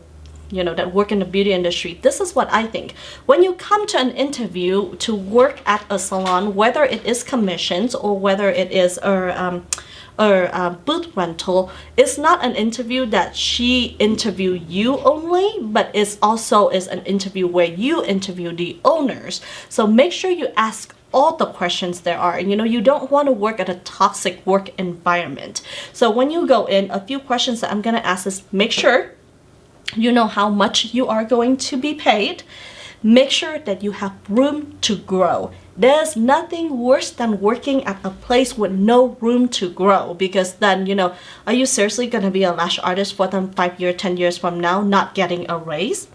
Speaker 1: that work in the beauty industry. This is what I think. When you come to an interview to work at a salon, whether it is commissions or whether it is a booth rental, it's not an interview that she interview you only, but it's also is an interview where you interview the owners. So make sure you ask all the questions there are. You don't want to work at a toxic work environment. So when you go in, a few questions that I'm going to ask is make sure you know how much you are going to be paid. Make sure that you have room to grow. There's nothing worse than working at a place with no room to grow, because then, are you seriously going to be a lash artist for them 5 years, 10 years from now, not getting a raise?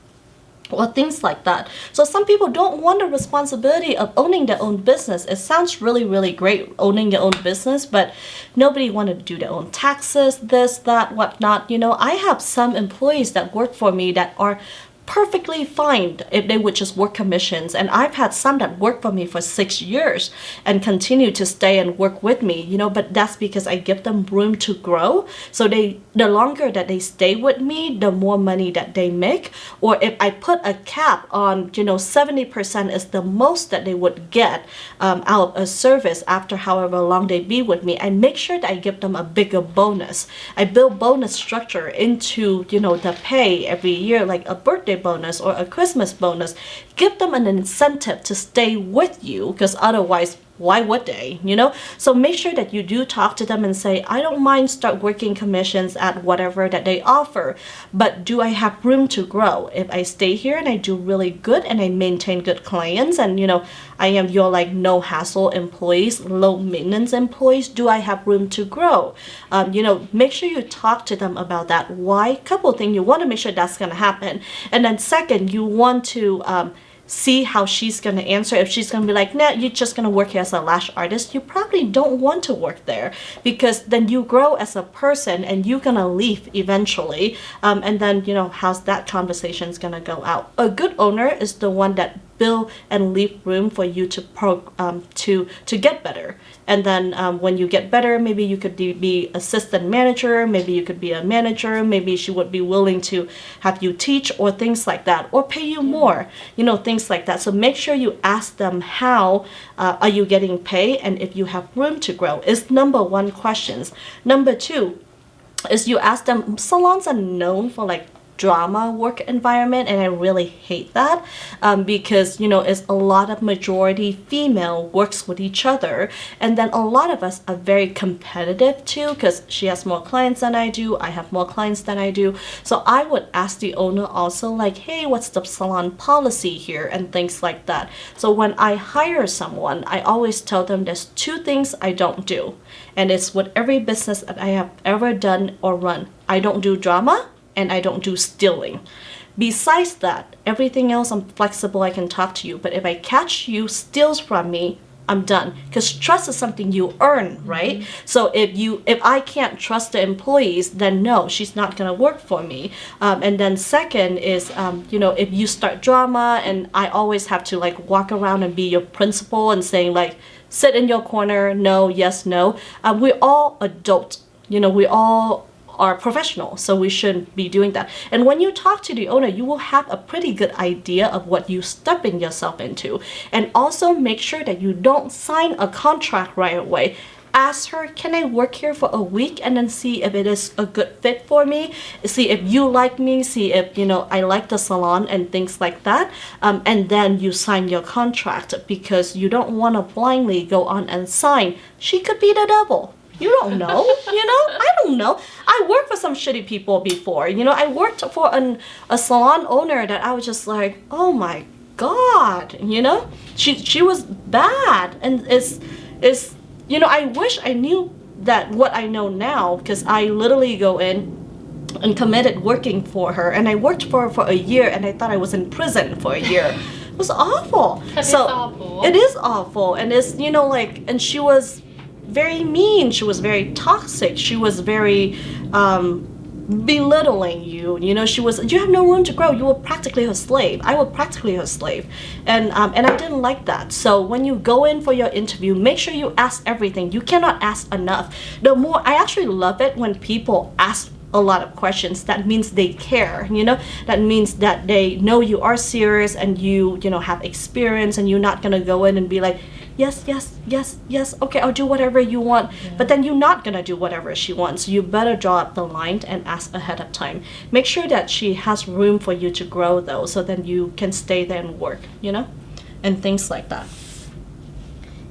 Speaker 1: Or things like that. So some people don't want the responsibility of owning their own business. It sounds really, really great, owning your own business, but nobody wanted to do their own taxes, this, that, whatnot. I have some employees that work for me that are perfectly fine if they would just work commissions. And I've had some that work for me for 6 years and continue to stay and work with me, you know, but that's because I give them room to grow. So the longer that they stay with me, the more money that they make. Or if I put a cap on, you know, 70% is the most that they would get out of a service after however long they be with me, I make sure that I give them a bigger bonus. I build bonus structure into, you know, the pay every year, like a birthday bonus or a Christmas bonus. Give them an incentive to stay with you, because otherwise, why would they, you know? So make sure that you do talk to them and say, I don't mind start working commissions at whatever that they offer, but do I have room to grow? If I stay here and I do really good and I maintain good clients and, you know, I am your like no hassle employees, low maintenance employees, do I have room to grow? You know, make sure you talk to them about that. Why? Couple things, you want to make sure that's going to happen. And then second, you want to see how she's going to answer. If she's going to be like, nah, you're just going to work here as a lash artist, you probably don't want to work there, because then you grow as a person and you're going to leave eventually. And then, you know, how's that conversation is going to go out? A good owner is the one that build and leave room for you to get better. And then when you get better, maybe you could be assistant manager, maybe you could be a manager, maybe she would be willing to have you teach or things like that, or pay you more, you know, things like that. So make sure you ask them how are you getting paid and if you have room to grow is number one questions. Number two is you ask them, salons are known for like drama work environment, and I really hate that because, you know, it's a lot of majority female works with each other, and then a lot of us are very competitive too, because she has more clients than I do, I have more clients than I do. So I would ask the owner also like, hey, what's the salon policy here and things like that. So when I hire someone, I always tell them there's two things I don't do, and it's with every business that I have ever done or run. I don't do drama and I don't do stealing. Besides that, everything else I'm flexible, I can talk to you. But if I catch you steals from me, I'm done. Because trust is something you earn, right? So if I can't trust the employees, then no, she's not gonna work for me. And then second is, you know, if you start drama, and I always have to like walk around and be your principal and saying like, sit in your corner, no, yes, no. We're all adult, you know, we all are professional, so we shouldn't be doing that. And when you talk to the owner, you will have a pretty good idea of what you're stepping yourself into. And also make sure that you don't sign a contract right away. Ask her, can I work here for a week, and then see if it is a good fit for me, see if you like me, see if, you know, I like the salon and things like that. And then you sign your contract, because you don't want to blindly go on and sign. She could be the devil. You don't know, you know? I don't know. I worked for some shitty people before. You know, I worked for a salon owner that I was just like, oh my God, you know? She was bad. And it's you know, I wish I knew that what I know now, because I literally go in and committed working for her. And I worked for her for a year, and I thought I was in prison for a year. It was awful.
Speaker 2: It's awful.
Speaker 1: It is awful. And it's, you know, like, and she was very mean, she was very toxic, she was very belittling you, you know, you have no room to grow, you were practically her slave. I was practically her slave, and I didn't like that. So when you go in for your interview, make sure you ask everything. You cannot ask enough. I actually love it when people ask a lot of questions. That means they care, you know, that means that they know you are serious and you know, have experience, and you're not gonna go in and be like, yes, yes, yes, yes, okay, I'll do whatever you want. Yeah. But then you're not gonna do whatever she wants. You better draw up the line and ask ahead of time. Make sure that she has room for you to grow though, so then you can stay there and work, you know, and things like that.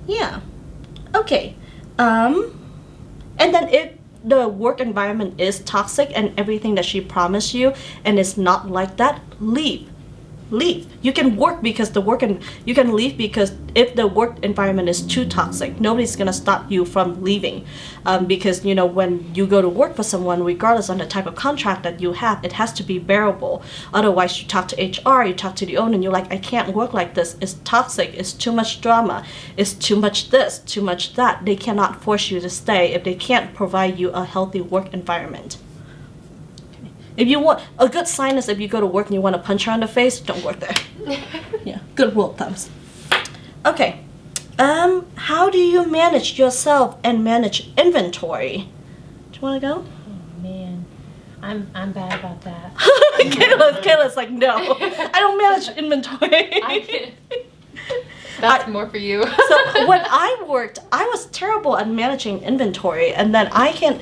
Speaker 1: Yeah. Okay. And then if the work environment is toxic and everything that she promised you and it's not like that, leave. You can work because you can leave, because if the work environment is too toxic, nobody's gonna stop you from leaving. Because, you know, when you go to work for someone, regardless on the type of contract that you have, it has to be bearable. Otherwise, you talk to HR, you talk to the owner, and you're like, I can't work like this. It's toxic. It's too much drama. It's too much this, too much that. They cannot force you to stay if they can't provide you a healthy work environment. If you want a good sign is if you go to work and you want to punch her in the face, don't work there. Yeah, good rule of thumbs. Okay. How do you manage yourself and manage inventory? Do you want to go?
Speaker 2: Oh man, I'm bad about that.
Speaker 1: Kayla's like, no, I don't manage inventory.
Speaker 2: That's more for you.
Speaker 1: So when I worked, I was terrible at managing inventory, and then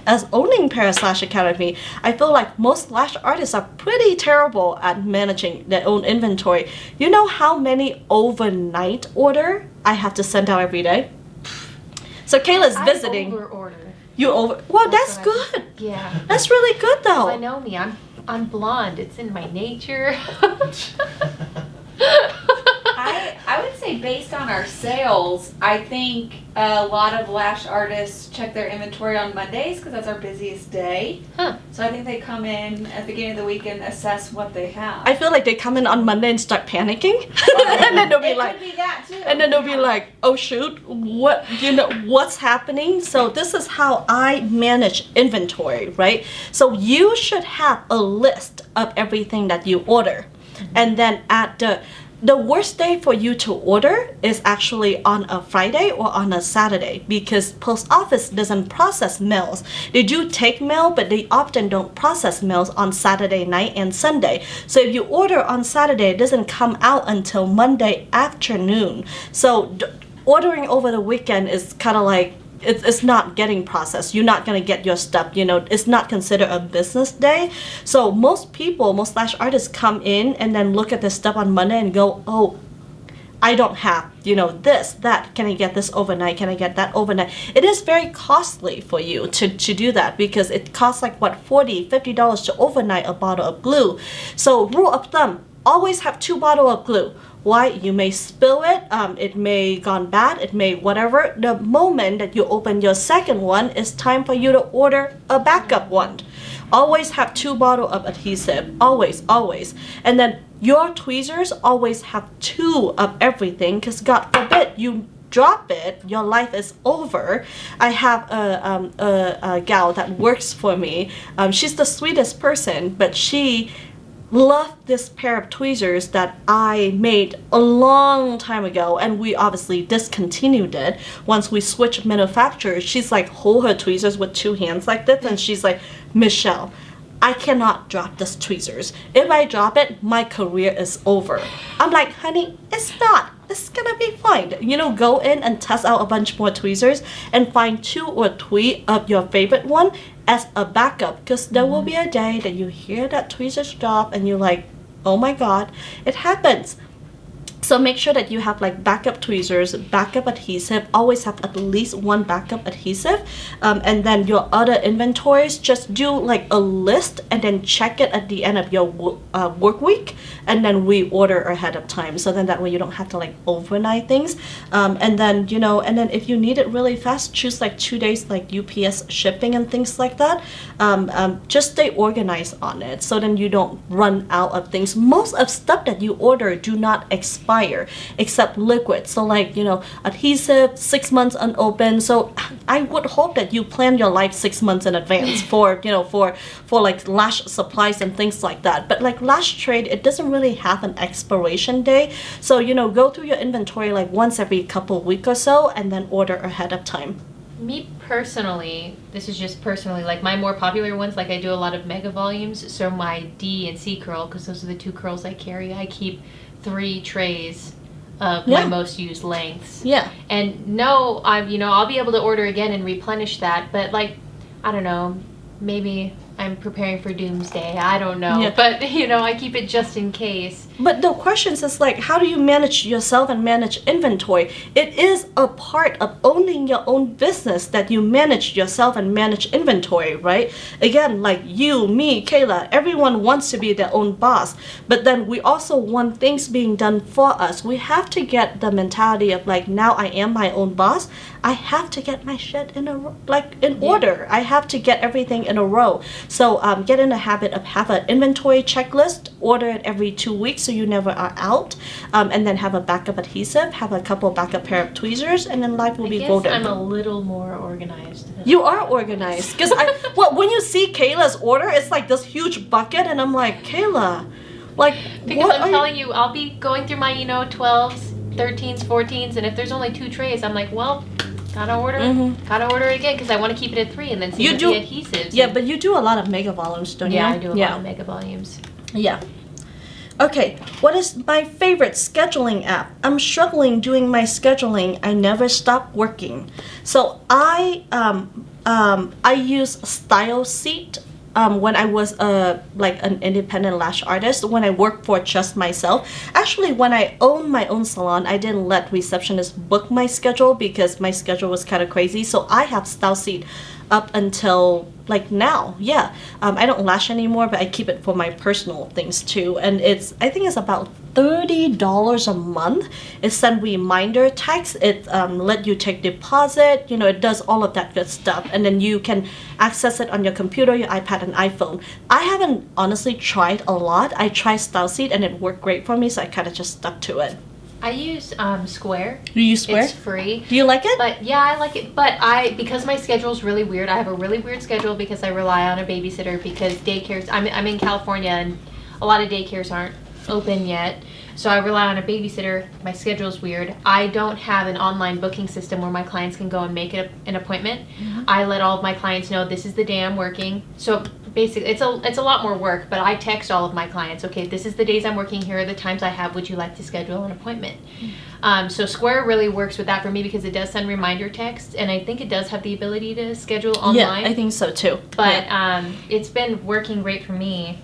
Speaker 1: as owning Paris Lash Academy, I feel like most lash artists are pretty terrible at managing their own inventory. You know how many overnight order I have to send out every day? So Kayla's visiting.
Speaker 2: I over-order.
Speaker 1: You over? Well, that's good.
Speaker 2: Yeah.
Speaker 1: That's really good though.
Speaker 2: I know me. I'm blonde. It's in my nature.
Speaker 3: I would say based on our sales, I think a lot of lash artists check their inventory on Mondays because that's our busiest day.
Speaker 2: Huh.
Speaker 3: So I think they come in at the beginning of the week and assess what they have.
Speaker 1: I feel like they come in on Monday and start panicking, and then they'll be like,
Speaker 3: could be that too.
Speaker 1: and then they'll be like, oh shoot, what's happening? So this is how I manage inventory, right? So you should have a list of everything that you order, and then at the worst day for you to order is actually on a Friday or on a Saturday, because post office doesn't process mails. They do take mail, but they often don't process mails on Saturday night and Sunday. So if you order on Saturday, it doesn't come out until Monday afternoon. So ordering over the weekend is kind of like, it's not getting processed. You're not going to get your stuff, it's not considered a business day. So most lash artists come in and then look at the stuff on Monday and go, oh, I don't have, this, that. Can I get this overnight? Can I get that overnight? It is very costly for you to do that, because it costs like $40, $50 to overnight a bottle of glue. So rule of thumb, always have 2 bottles of glue. Why? You may spill it, it may gone bad, it may whatever. The moment that you open your second one, it's time for you to order a backup one. Always have 2 bottles of adhesive, always. And then your tweezers, always have 2 of everything, because God forbid you drop it, your life is over. I have a gal that works for me. She's the sweetest person, but she loved this pair of tweezers that I made a long time ago, and we obviously discontinued it once we switched manufacturers. She's like, hold her tweezers with 2 hands like this, and she's like, Michelle, I cannot drop this tweezers. If I drop it, my career is over. I'm like, honey, it's not. It's gonna be fine. Go in and test out a bunch more tweezers and find 2 or 3 of your favorite one as a backup, because there will be a day that you hear that tweezers drop and you're like, oh my god, it happens. So make sure that you have like backup tweezers, backup adhesive, always have at least 1 backup adhesive, and then your other inventories, just do like a list and then check it at the end of your work week, and then reorder ahead of time, so then that way you don't have to like overnight things, and then if you need it really fast, choose like 2 days like UPS shipping and things like that. Just stay organized on it, so then you don't run out of things. Most of stuff that you order do not expire except liquid, so like adhesive 6 months unopened. So I would hope that you plan your life 6 months in advance for like lash supplies and things like that. But like lash trade, it doesn't really have an expiration day, so go through your inventory like once every couple weeks or so, and then order ahead of time.
Speaker 2: Me personally, this is just personally, like my more popular ones, like I do a lot of mega volumes, so my D and C curl, because those are the 2 curls I carry, I keep 3 trays of my most used lengths.
Speaker 1: Yeah.
Speaker 2: And no, I'll be able to order again and replenish that, but like, I don't know, maybe I'm preparing for doomsday. I don't know. Yeah. But, I keep it just in case.
Speaker 1: But the question is like, how do you manage yourself and manage inventory? It is a part of owning your own business that you manage yourself and manage inventory, right? Again, like you, me, Kayla, everyone wants to be their own boss. But then we also want things being done for us. We have to get the mentality of like, now I am my own boss. I have to get my shit in order. I have to get everything in a row. So get in the habit of have an inventory checklist, order it every 2 weeks so you never are out, and then have a backup adhesive, have a couple backup pair of tweezers, and then life will be golden.
Speaker 2: I'm a little more organized.
Speaker 1: You are organized, because when you see Kayla's order, it's like this huge bucket, and I'm like, Kayla, like,
Speaker 2: because I'm telling you, I'll be going through my 12s, 13s, 14s, and if there's only 2 trays, I'm like, well, gotta order it again because I want to keep it at 3, and then see the adhesives.
Speaker 1: Yeah, but you do a lot of mega volumes, don't you?
Speaker 2: Yeah, I do a lot of mega volumes.
Speaker 1: Yeah. Okay, what is my favorite scheduling app? I'm struggling doing my scheduling. I never stop working. So I use StyleSeat when I was an independent lash artist, when I worked for just myself. Actually, when I owned my own salon, I didn't let receptionists book my schedule because my schedule was kind of crazy. So I have StyleSeat up until like now. I don't lash anymore, but I keep it for my personal things too, and I think it's about $30 a month. It sends reminder texts, it let you take deposit, it does all of that good stuff, and then you can access it on your computer, your iPad, and iPhone. I haven't honestly tried a lot. I tried StyleSeat and it worked great for me, so I kind of just stuck to it.
Speaker 2: I use Square.
Speaker 1: You use Square?
Speaker 2: It's free.
Speaker 1: Do you like it?
Speaker 2: But yeah, I like it. But because my schedule is really weird, I have a really weird schedule because I rely on a babysitter because daycares. I'm in California and a lot of daycares aren't open yet, so I rely on a babysitter. My schedule's weird. I don't have an online booking system where my clients can go and make an appointment. Mm-hmm. I let all of my clients know this is the day I'm working. So basically, it's a lot more work, but I text all of my clients, okay, this is the days I'm working, here are the times I have, would you like to schedule an appointment? So Square really works with that for me because it does send reminder texts, and I think it does have the ability to schedule online.
Speaker 1: Yeah, I think so too.
Speaker 2: But it's been working great for me.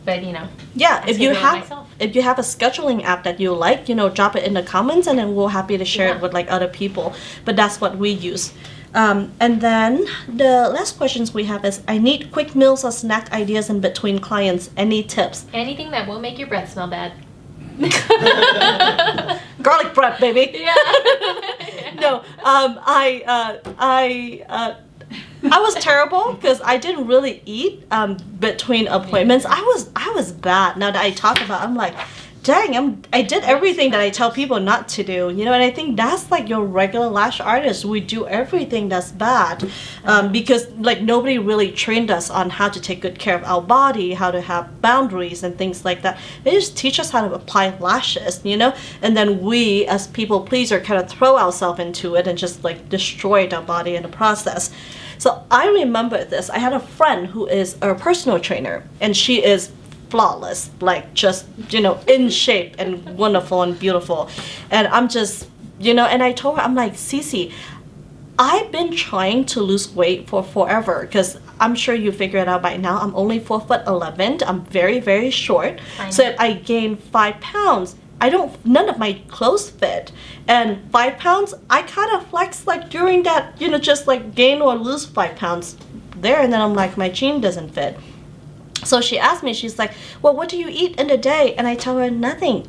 Speaker 2: But
Speaker 1: if you have a scheduling app that you like, drop it in the comments, and then we're happy to share it with like other people. But that's what we use. And then the last questions we have is, I need quick meals or snack ideas in between clients. Any tips?
Speaker 2: Anything that won't make your breath smell bad.
Speaker 1: Garlic bread, baby.
Speaker 2: Yeah.
Speaker 1: No, I was terrible because I didn't really eat between appointments. I was bad. Now that I talk about it, I'm like, dang, I did everything that I tell people not to do, and I think that's like your regular lash artist. We do everything that's bad because like nobody really trained us on how to take good care of our body, how to have boundaries and things like that. They just teach us how to apply lashes, and then we as people pleaser kind of throw ourselves into it and just like destroy our body in the process. So I remember this. I had a friend who is a personal trainer, and she is flawless, like just, in shape and wonderful and beautiful. And I'm just, and I told her, I'm like, Cece, I've been trying to lose weight for forever, because I'm sure you figured it out by now. I'm only 4'11". I'm very, very short. So if I gain 5 pounds, none of my clothes fit. And 5 pounds, I kind of flex like during that, just like gain or lose 5 pounds there. And then I'm like, my jean doesn't fit. So she asked me, she's like, well, what do you eat in a day? And I tell her, nothing.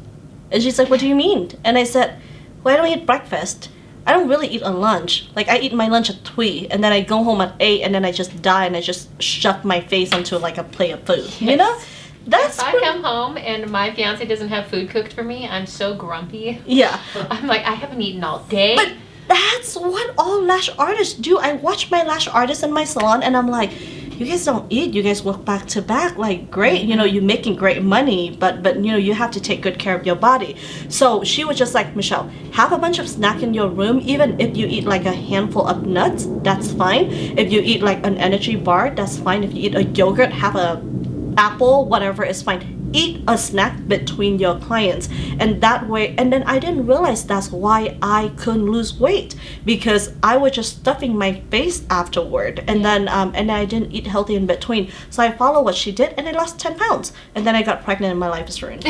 Speaker 1: And she's like, what do you mean? And I said, well, I don't eat breakfast. I don't really eat a lunch. Like, I eat my lunch at 3, and then I go home at 8, and then I just die, and I just shove my face onto like a plate of food.
Speaker 2: Yes.
Speaker 1: That's
Speaker 2: if I come home and my fiance doesn't have food cooked for me, I'm so grumpy.
Speaker 1: Yeah.
Speaker 2: I'm like, I haven't eaten all day.
Speaker 1: But that's what all lash artists do. I watch my lash artists in my salon, and I'm like, you guys don't eat. You guys work back to back. Like, great. You're making great money, but you have to take good care of your body. So she was just like, Michelle, have a bunch of snack in your room. Even if you eat like a handful of nuts, that's fine. If you eat like an energy bar, that's fine. If you eat a yogurt, have a apple, whatever is fine. Eat a snack between your clients, and that way. And then I didn't realize that's why I couldn't lose weight, because I was just stuffing my face afterward, and then and I didn't eat healthy in between. So I followed what she did, and I lost 10 pounds, and then I got pregnant, and my life is ruined.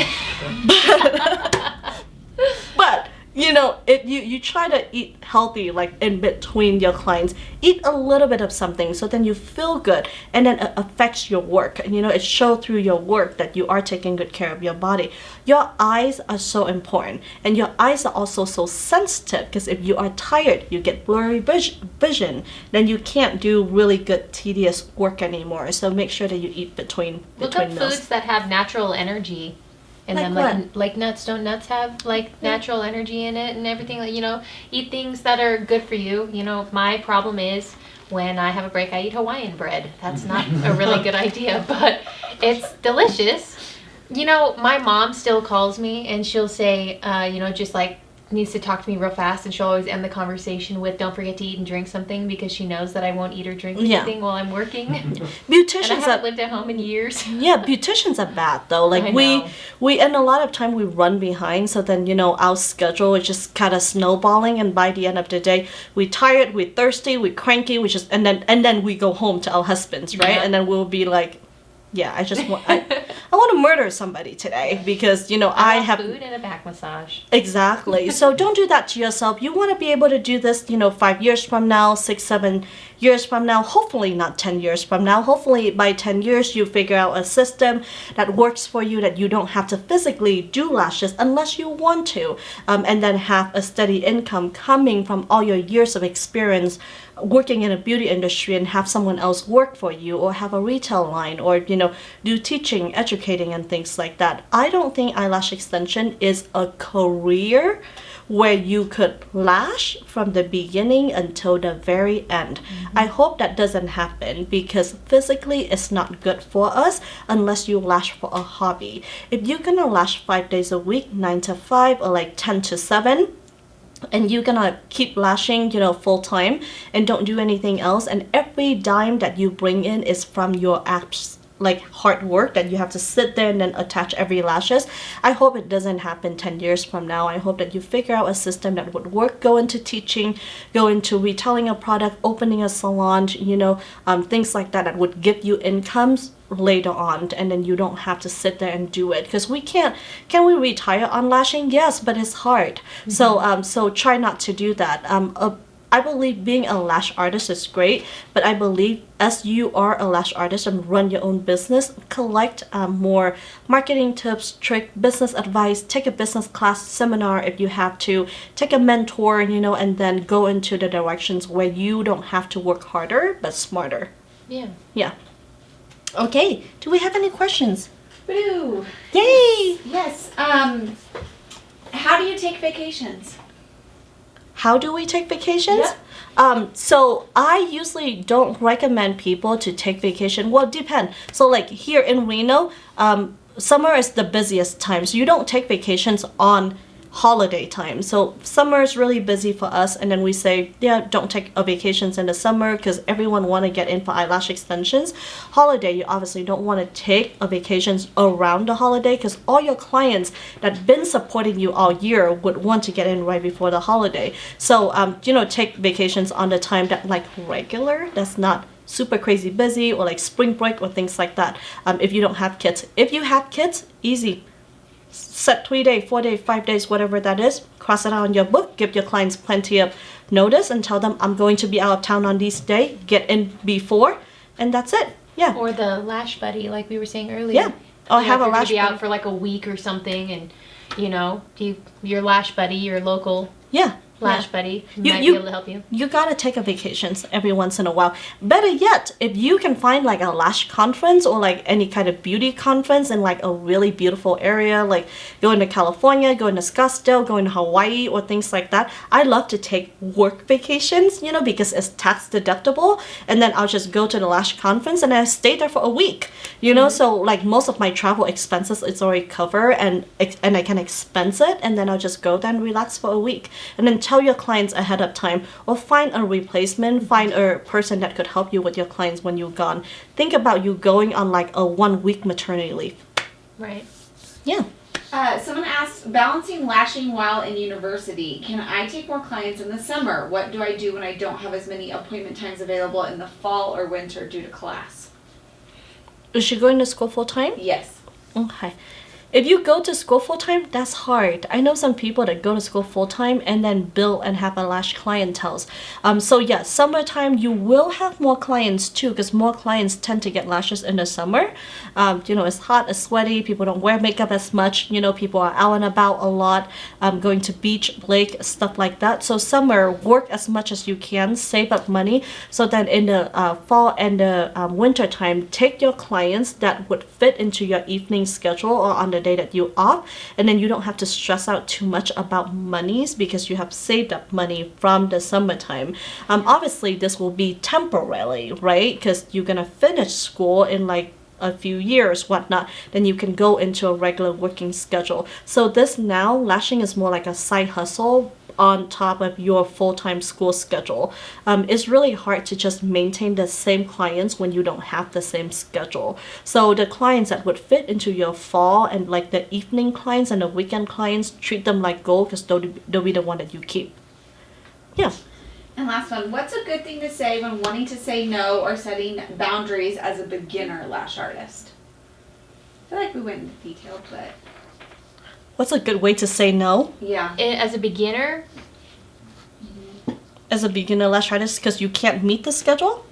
Speaker 1: But if you try to eat healthy, like in between your clients, eat a little bit of something so then you feel good, and then it affects your work. And it shows through your work that you are taking good care of your body. Your eyes are so important, and your eyes are also so sensitive, because if you are tired, you get blurry vision, then you can't do really good tedious work anymore. So make sure that you eat between
Speaker 2: Look up
Speaker 1: meals.
Speaker 2: foods that have natural energy in
Speaker 1: Like
Speaker 2: them,
Speaker 1: what?
Speaker 2: like nuts. Don't nuts have like natural energy in it and everything? Eat things that are good for you. My problem is when I have a break, I eat Hawaiian bread. That's not a really good idea, but it's delicious. My mom still calls me and she'll say, just like needs to talk to me real fast, and she'll always end the conversation with, "Don't forget to eat and drink something," because she knows that I won't eat or drink anything while I'm working.
Speaker 1: Beauticians
Speaker 2: and I haven't lived at home in years.
Speaker 1: Yeah, beauticians are bad though. Like
Speaker 2: I know.
Speaker 1: we and a lot of time we run behind, so then our schedule is just kind of snowballing, and by the end of the day, we tired, we thirsty, we cranky, we just and then we go home to our husbands, right?
Speaker 2: Yeah.
Speaker 1: And then we'll be like, yeah, I want to murder somebody today, because I
Speaker 2: want
Speaker 1: have
Speaker 2: food and a back massage.
Speaker 1: Exactly. So don't do that to yourself. You want to be able to do this, 5 years from now, 6, 7 years from now, hopefully not 10 years from now. Hopefully by 10 years, you figure out a system that works for you, that you don't have to physically do lashes unless you want to, and then have a steady income coming from all your years of experience working in a beauty industry, and have someone else work for you, or have a retail line, or do teaching, educating, and things like that. I don't think eyelash extension is a career where you could lash from the beginning until the very end. I hope that doesn't happen, because physically it's not good for us unless you lash for a hobby. If you're gonna lash 5 days a week, 9 to 5 or like 10 to 7, and you're gonna keep lashing full time and don't do anything else, and every dime that you bring in is from your apps, like hard work, that you have to sit there and then attach every lashes. I hope it doesn't happen 10 years from now. I hope that you figure out a system that would work, go into teaching, go into retailing a product, opening a salon, things like that would give you incomes later on, and then you don't have to sit there and do it. Because can we retire on lashing? Yes, but it's hard. So try not to do that. I believe being a lash artist is great, but I believe as you are a lash artist and run your own business, collect more marketing tips, trick, business advice, take a business class seminar if you have to, take a mentor, and then go into the directions where you don't have to work harder, but smarter.
Speaker 2: Yeah.
Speaker 1: Yeah. Okay, do we have any questions?
Speaker 3: Woo!
Speaker 1: Yay!
Speaker 3: Yes. How do you take vacations?
Speaker 1: How do we take vacations?
Speaker 3: Yeah.
Speaker 1: So I usually don't recommend people to take vacation. Well, depend. So like here in Reno, summer is the busiest time. So you don't take vacations on holiday time. So summer is really busy for us, and then we say, yeah, don't take a vacations in the summer because everyone want to get in for eyelash extensions. Holiday, you obviously don't want to take a vacations around the holiday, because all your clients that been supporting you all year would want to get in right before the holiday. So take vacations on the time that like regular, that's not super crazy busy, or like spring break or things like that. If you don't have kids. If you have kids, easy. Set 3 days, 4 days, 5 days, whatever that is, cross it out on your book, give your clients plenty of notice and tell them, I'm going to be out of town on this day, get in before, and that's it. Yeah.
Speaker 2: Or the lash buddy, like we were saying earlier.
Speaker 1: Yeah. Or have a lash
Speaker 2: buddy. Be
Speaker 1: buddy.
Speaker 2: out for like a week or something, and your lash buddy, your local lash buddy might be able to help you.
Speaker 1: You gotta take a vacations every once in a while. Better yet, if you can find like a lash conference or like any kind of beauty conference in like a really beautiful area, like going to California, going to Scottsdale, going to Hawaii or things like that. I love to take work vacations, because it's tax deductible, and then I'll just go to the lash conference and I stay there for a week, So like most of my travel expenses it's already covered, and I can expense it, and then I'll just go there and relax for a week, and then tell your clients ahead of time, or find a replacement, find a person that could help you with your clients when you're gone. Think about you going on like a 1 week maternity leave.
Speaker 2: Right.
Speaker 1: Yeah.
Speaker 3: Someone asked, balancing lashing while in university. Can I take more clients in the summer? What do I do when I don't have as many appointment times available in the fall or winter due to class?
Speaker 1: Is she going to school full time?
Speaker 3: Yes.
Speaker 1: Okay. if you go to school full-time, that's hard. I know some people that go to school full-time and then build and have a lash clientele. So yeah, summertime you will have more clients too, because more clients tend to get lashes in the summer. You know, it's hot, it's sweaty, people don't wear makeup as much, you know, people are out and about a lot, going to beach, lake, stuff like that. So summer, work as much as you can, save up money, so then in the fall and the winter time, take your clients that would fit into your evening schedule or on the day that you off, and then you don't have to stress out too much about monies because you have saved up money from the summertime. Obviously this will be temporarily, right? Because you're gonna finish school in like a few years, whatnot, then you can go into a regular working schedule. So this now, lashing is more like a side hustle on top of your full-time school schedule. It's really hard to just maintain the same clients when you don't have the same schedule. So the clients that would fit into your fall and like the evening clients and the weekend clients, treat them like gold because they'll be the one that you keep. Yeah.
Speaker 3: And last one, what's a good thing to say when wanting to say no or setting boundaries as a beginner lash artist? I feel like we went into detail, but
Speaker 1: What's a good way to say no?
Speaker 3: yeah.
Speaker 2: As a beginner,
Speaker 1: As a beginner lash artist, because you can't meet the schedule?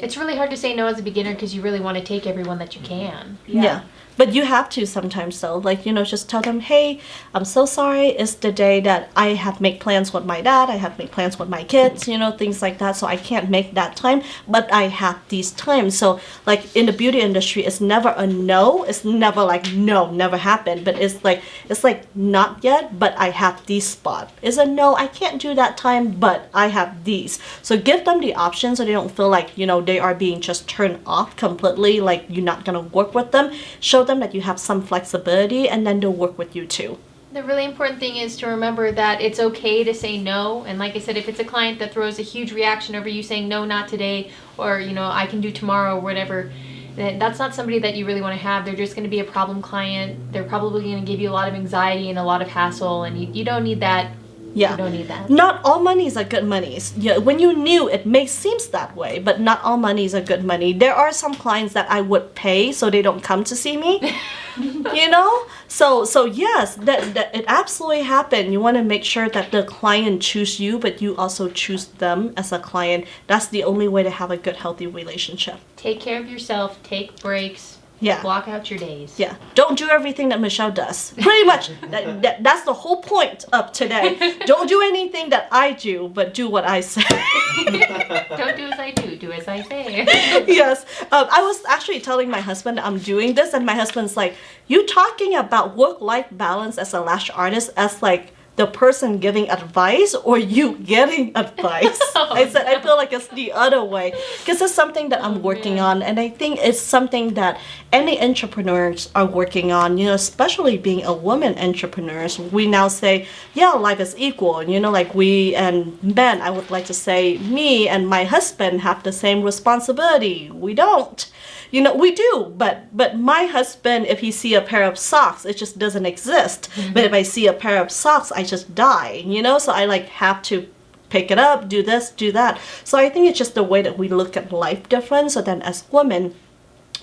Speaker 2: it's really hard to say no as a beginner because you really want to take everyone that you can.
Speaker 1: Yeah. But you have to sometimes though, like, you know, just tell them, hey, I'm so sorry, it's the day that I have make plans with my dad, I have make plans with my kids, you know, things like that, so I can't make that time, but I have these times. So like in the beauty industry, it's never a no, it's never like no, never happened, but it's like not yet, but I have these spots. It's a no, I can't do that time, but I have these. So give them the option so they don't feel like, you know, they are being just turned off completely, like you're not gonna work with them. Show them that you have some flexibility, and then they'll work with you too.
Speaker 2: The really important thing is to remember that it's okay to say no. And like I said, if it's a client that throws a huge reaction over you saying no, not today, or you know, I can do tomorrow or whatever, then that's not somebody that you really want to have. They're just going to be a problem client. They're probably going to give you a lot of anxiety and a lot of hassle, and you don't need that.
Speaker 1: Yeah.
Speaker 2: You don't need that.
Speaker 1: Not all monies are good monies. Yeah, when you new, it may seems that way, but not all monies are good money. There are some clients that I would pay so they don't come to see me. You know? So yes, that it absolutely happened. You want to make sure that the client choose you, but you also choose them as a client. That's the only way to have a good, healthy relationship.
Speaker 2: Take care of yourself. Take breaks.
Speaker 1: Yeah.
Speaker 2: Block out your days.
Speaker 1: Yeah. Don't do everything that Michelle does. Pretty much. That's the whole point of today. Don't do anything that I do, but do what I say.
Speaker 2: Don't do as I do. Do as I say.
Speaker 1: Yes. I was actually telling my husband I'm doing this, and my husband's like, you talking about work-life balance as a lash artist as like the person giving advice or you getting advice? I said, I feel like it's the other way, because it's something that I'm working on, and I think it's something that any entrepreneurs are working on, you know, especially being a woman entrepreneurs. We now say, yeah, life is equal, you know, like we and men, I would like to say me and my husband have the same responsibility. We don't. You know, we do, but my husband, if he see a pair of socks, it just doesn't exist. Mm-hmm. But if I see a pair of socks, I just die, you know? So I like have to pick it up, do this, do that. So I think it's just the way that we look at life different. So then as women,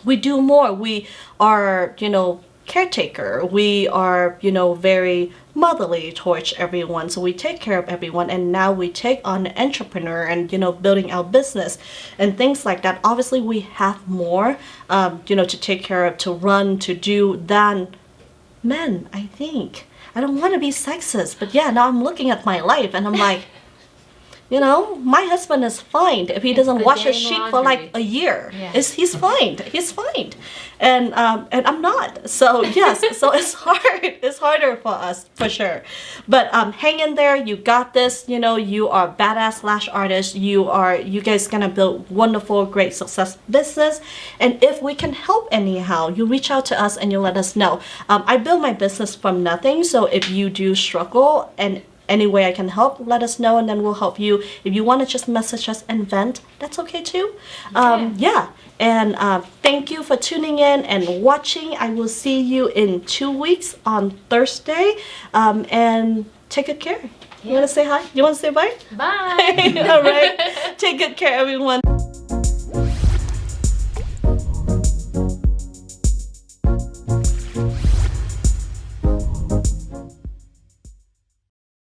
Speaker 1: we do more. We are, you know, caretaker. We are, you know, very motherly towards everyone. So we take care of everyone, and now we take on an entrepreneur and, you know, building our business and things like that. Obviously we have more, you know, to take care of, to run, to do than men, I think. I don't want to be sexist, but yeah, now I'm looking at my life and I'm like, you know, my husband is fine if he doesn't wash his sheet for like a year. Yeah. He's fine. He's fine, and I'm not. So yes, so it's hard. It's harder for us for sure. But hang in there. You got this. You know, you are badass lash artists. You guys gonna build wonderful, great success business. And if we can help anyhow, you reach out to us and you let us know. I built my business from nothing. So if you do struggle and any way I can help, let us know, and then we'll help you. If you want to just message us and vent, that's okay too. Yeah. And thank you for tuning in and watching. I will see you in 2 weeks on Thursday. And take good care. You want to say hi? You want to say bye?
Speaker 2: Bye.
Speaker 1: All right. Take good care, everyone.